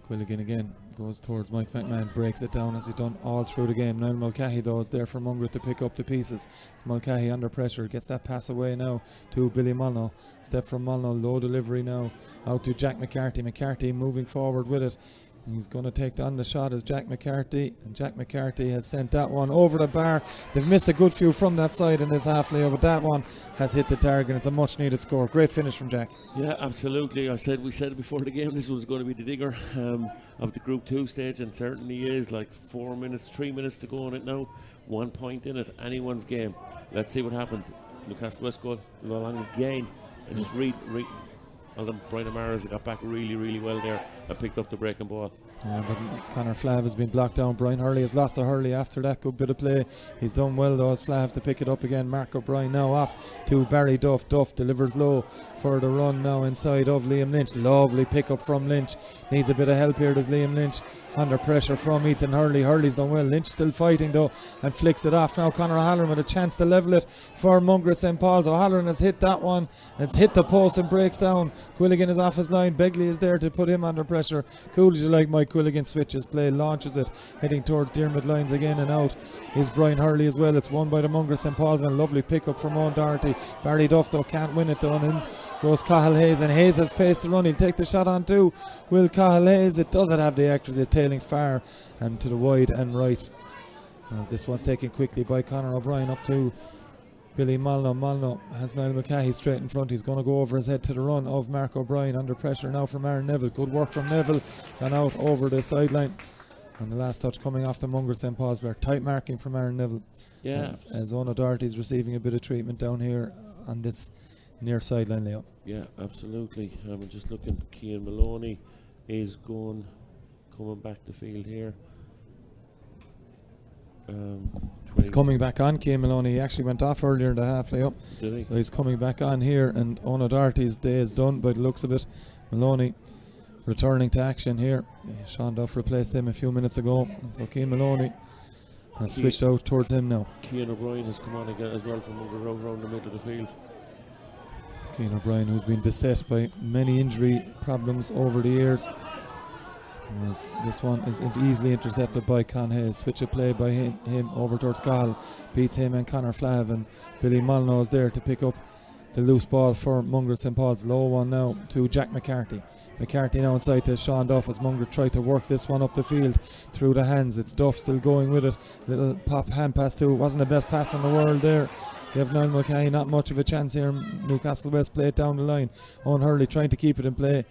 Quilligan again goes towards Mike McMahon, breaks it down as he's done all through the game. Niall Mulcahy though is there for Mungret to pick up the pieces. Mulcahy under pressure, gets that pass away now to Billy Molyneux. Step from Molyneux, low delivery now out to Jack McCarthy. McCarthy moving forward with it. He's going to take on the shot as Jack McCarthy, and Jack McCarthy has sent that one over the bar. They've missed a good few from that side in this half, Leo, but that one has hit the target. It's a much needed score. Great finish from Jack. Yeah, absolutely. We said it before the game, this was going to be the digger of the Group 2 stage, and certainly is. 3 minutes to go on it now. 1 point in it, anyone's game. Let's see what happened. Newcastle West go along again, and just read. Although Brian Amara's got back really, really well there and picked up the breaking ball. Yeah, but Conor Flav has been blocked down. Brian Hurley has lost the Hurley after that good bit of play. He's done well though as Flav to pick it up again. Mark O'Brien now off to Barry Duff. Duff delivers low for the run now inside of Liam Lynch. Lovely pick up from Lynch. Needs a bit of help here, does Liam Lynch. Under pressure from Ethan Hurley. Hurley's done well. Lynch still fighting though and flicks it off. Now Conor O'Halloran with a chance to level it for Mungret St. Paul's. O'Halloran has hit that one. It's hit the post and breaks down. Quilligan is off his line. Begley is there to put him under pressure. Cool as you like, Mike Quilligan switches play, launches it, heading towards Dermot Lyons again, and out is Brian Hurley as well. It's won by the Mungret St. Paul's man. Lovely pick up from Owen Doherty. Barry Duff though can't win it though, and in goes Cahill Hayes, and Hayes has paced the run. He'll take the shot on too. Will Cahill Hayes? It doesn't have the accuracy, tailing far and to the wide and right. As this one's taken quickly by Conor O'Brien up to Billy Molyneux. Molyneux has Niall Mulcahy straight in front. He's going to go over his head to the run of Mark O'Brien. Under pressure now from Aaron Neville. Good work from Neville. Gone out over the sideline. And the last touch coming off the Mungret St. Paul's player. Tight marking from Aaron Neville. Yeah. As Owen Doherty is receiving a bit of treatment down here on this near sideline, Leo. Yeah, absolutely. I'm just looking. Cian Maloney is coming back to field here. It's coming back on. Cian Maloney, he actually went off earlier in the half, Leo. Did he? So he's coming back on here, and Owen Doherty's day is done by the looks of it. Maloney returning to action here. Sean Duff replaced him a few minutes ago. So Cian Maloney And switched out towards him now. Cian O'Brien has come on again as well from around the middle of the field. Cian O'Brien, who's been beset by many injury problems over the years. As this one is easily intercepted by Con Hayes. Switch of play by him over towards Cahill. Beats him and Conor Flav, Billy Molyneux is there to pick up the loose ball for Mungret St. Paul's. Low one now to Jack McCarthy. McCarthy now inside to Sean Duff as Mungret tried to work this one up the field through the hands. It's Duff still going with it. Little pop hand pass to, wasn't the best pass in the world there. Gave Niall Mulcahy not much of a chance here. Newcastle West play it down the line. Owen Hurley trying to keep it in play.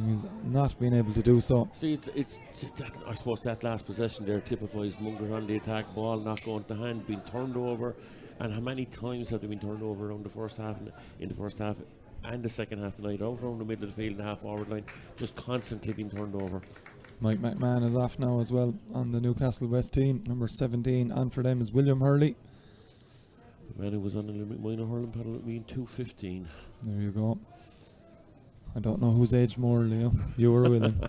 He's not been able to do so. See, it's that, I suppose that last possession there typifies Mungret on the attack, ball not going to hand, being turned over. And how many times have they been turned over around the first half, in the first half and the second half tonight, out around the middle of the field and the half forward line, just constantly being turned over. Mike McMahon is off now as well on the Newcastle West team. Number 17 on for them is William Hurley. Man, who was on the minor hurling panel at me in 2:15. There you go. I don't know who's aged more, Leo. You or William.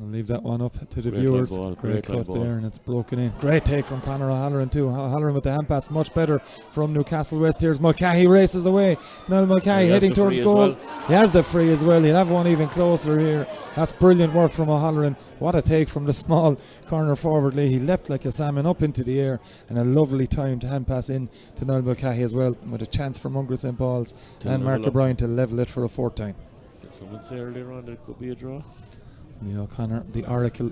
I'll leave that one up to the viewers. Great cut there, and it's broken in. Great take from Conor O'Halloran too. O'Halloran with the hand pass, much better from Newcastle West. Here's Mulcahy, races away. Niall Mulcahy heading towards goal. He has the free as well. He'll have one even closer here. That's brilliant work from O'Halloran. What a take from the small corner forward. He leapt like a salmon up into the air, and a lovely time to hand pass in to Niall Mulcahy as well, with a chance for Mungret St. Paul's and Mark O'Brien to level it for a fourth time. Did someone say earlier on that it could be a draw? Leo O'Connor, the Oracle,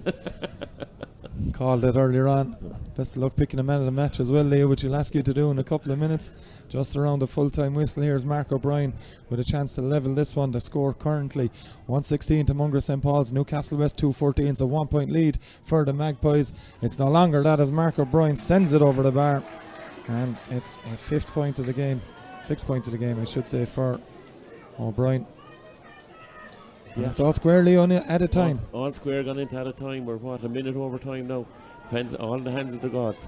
called it earlier on. Best of luck picking a man of the match as well, Leo, which we'll ask you to do in a couple of minutes. Just around the full-time whistle here is Mark O'Brien with a chance to level this one. The score currently 116 to Mungret St. Paul's. Newcastle West 214, so 1 point lead for the Magpies. It's no longer that as Mark O'Brien sends it over the bar. And it's a 5th point of the game, 6th point of the game I should say, for O'Brien. Yeah, it's all squarely on at a time. All square gone into at a time. We're what, a minute over time now. Depends all in the hands of the gods.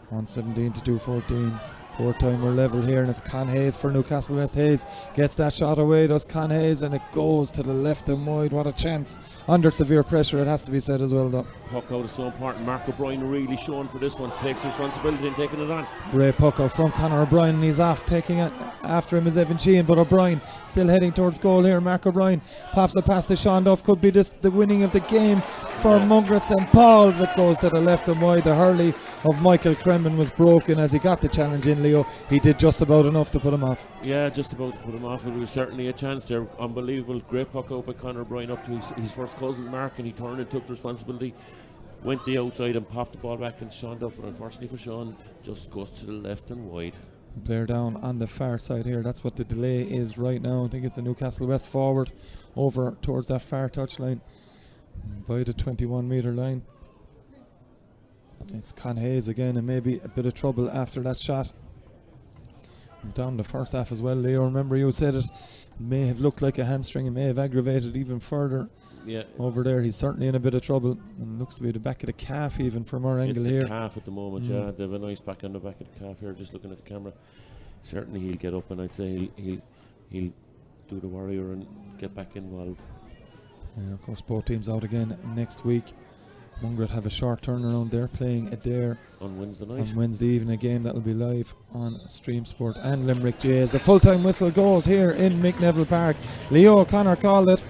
117 to 214. Fourth time we're level here, and it's Con Hayes for Newcastle West. Hayes gets that shot away, does Con Hayes, and it goes to the left and wide. What a chance. Under severe pressure, it has to be said as well, though. Puck out is so important. Mark O'Brien really showing for this one. Takes responsibility and taking it on. Great puck out from Conor O'Brien, and he's off. Taking it after him is Evan Sheehan, but O'Brien still heading towards goal here. Mark O'Brien pops it past to Sean Duff. Could be this the winning of the game for Mungret St. Paul's. It goes to the left and wide. The hurley of Michael Kremen was broken as he got the challenge in, Leo. He did just about enough to put him off. Yeah, just about to put him off. It was certainly a chance there. Unbelievable. Great puck out by Conor O'Brien up to his first cousin Mark, and he turned and took the responsibility. Went the outside and popped the ball back and Sean Duff, but unfortunately for Sean, just goes to the left and wide. Player down on the far side here. That's what the delay is right now. I think it's a Newcastle West forward over towards that far touchline by the 21 metre line. It's Con Hayes again, and maybe a bit of trouble after that shot. Down the first half as well, Leo. Remember you said it may have looked like a hamstring. It may have aggravated even further. Yeah. Over there, he's certainly in a bit of trouble. And looks to be the back of the calf even from our angle here. It's the calf at the moment, yeah. They have a nice back on the back of the calf here, just looking at the camera. Certainly he'll get up, and I'd say he'll do the warrior and get back involved. Yeah, of course, both teams out again next week. Mungret have a short turnaround. They're playing Adair on Wednesday night. On Wednesday evening, a game that will be live on Stream Sport and Limerick J. As the full-time whistle goes here in Mick Neville Park. Leo O'Connor called it.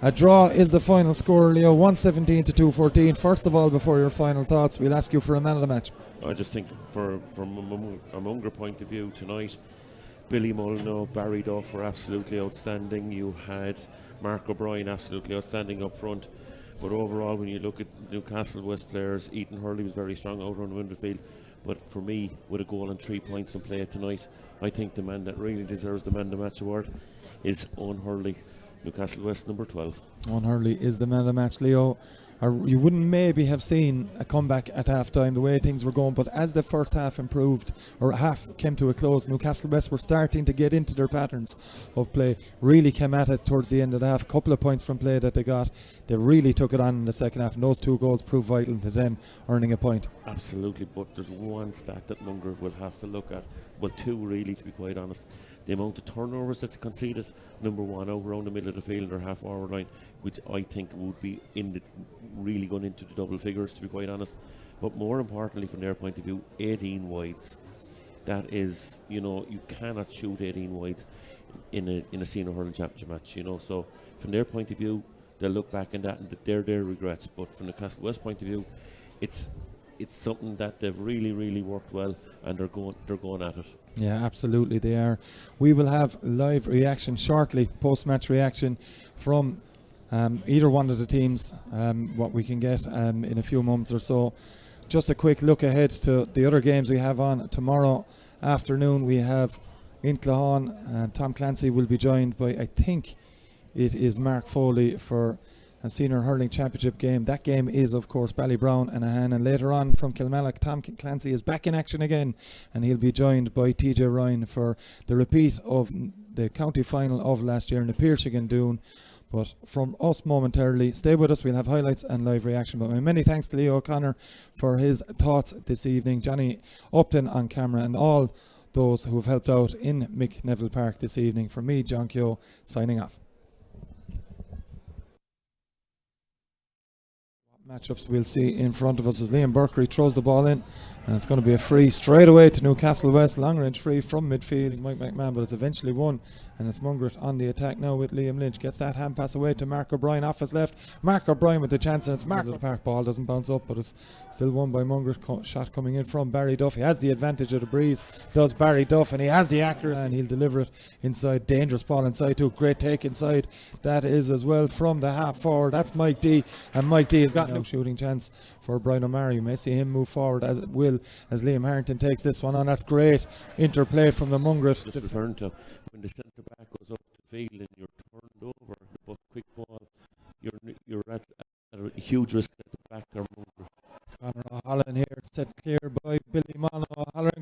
A draw is the final score, Leo. 117 to 214. First of all, before your final thoughts, we'll ask you for a man of the match. I just think from a Mungret point of view tonight, Billy Molyneux, Barry Duff were absolutely outstanding. You had Mark O'Brien absolutely outstanding up front. But overall, when you look at Newcastle West players, Ethan Hurley was very strong out on the midfield. But for me, with a goal and 3 points in play tonight, I think the man that really deserves the man of the match award is Owen Hurley, Newcastle West number 12. Owen Hurley is the man of the match, Leo. You wouldn't maybe have seen a comeback at half time the way things were going, but as the first half improved, or half came to a close, Newcastle West were starting to get into their patterns of play. Really came at it towards the end of the half. A couple of points from play that they got. They really took it on in the second half, and those 2 goals proved vital to them earning a point. Absolutely, but there's one stat that Mungret will have to look at. Well, 2 really, to be quite honest. the amount of turnovers that they conceded, number one out around the middle of the field, their half forward line, which I think would be really going into the double figures, to be quite honest. But more importantly, from their point of view, 18 wides. That is, you cannot shoot 18 wides in a senior hurling championship match, So from their point of view, they'll look back on that and they're their regrets. But from the Castle West point of view, it's something that they've really, really worked well, and they're going at it. Yeah, absolutely they are. We will have live reaction shortly, post-match reaction from either one of the teams, what we can get in a few moments or so. Just a quick look ahead to the other games we have on tomorrow afternoon. We have in Clahon, Tom Clancy will be joined by, I think it is Mark Foley, for a senior hurling championship game. That game is, of course, Ballybrown and Ahan. And later on from Kilmallock, Tom Clancy is back in action again, and he'll be joined by TJ Ryan for the repeat of the county final of last year in the Pearchigan Doon. But from us momentarily, stay with us. We'll have highlights and live reaction. But many thanks to Leo O'Connor for his thoughts this evening, Johnny Upton on camera, and all those who have helped out in McNeville Park this evening. From me, John Keogh, signing off. Matchups we'll see in front of us as Liam Burkery throws the ball in, and it's going to be a free straight away to Newcastle West. Long range free from midfield. It's Mike McMahon, but it's eventually won, and it's Mungret on the attack now with Liam Lynch. Gets that hand pass away to Mark O'Brien off his left. Mark O'Brien with the chance, and it's Mark. The park ball doesn't bounce up, but it's still won by Mungret. Shot coming in from Barry Duff. He has the advantage of the breeze, does Barry Duff, and he has the accuracy, and he'll deliver it inside. Dangerous ball inside too. Great take inside. That is as well from the half forward. That's Mike D, and Mike D has got no shooting chance for Brian O'Mara. You may see him move forward as it will as Liam Harrington takes this one on. That's great interplay from the Mungret. Just referring to when the centre back goes up the field and you're turned over, the quick ball, you're at a huge risk at the back. Or Conor O'Halloran here, set clear by Billy Mono. O'Halloran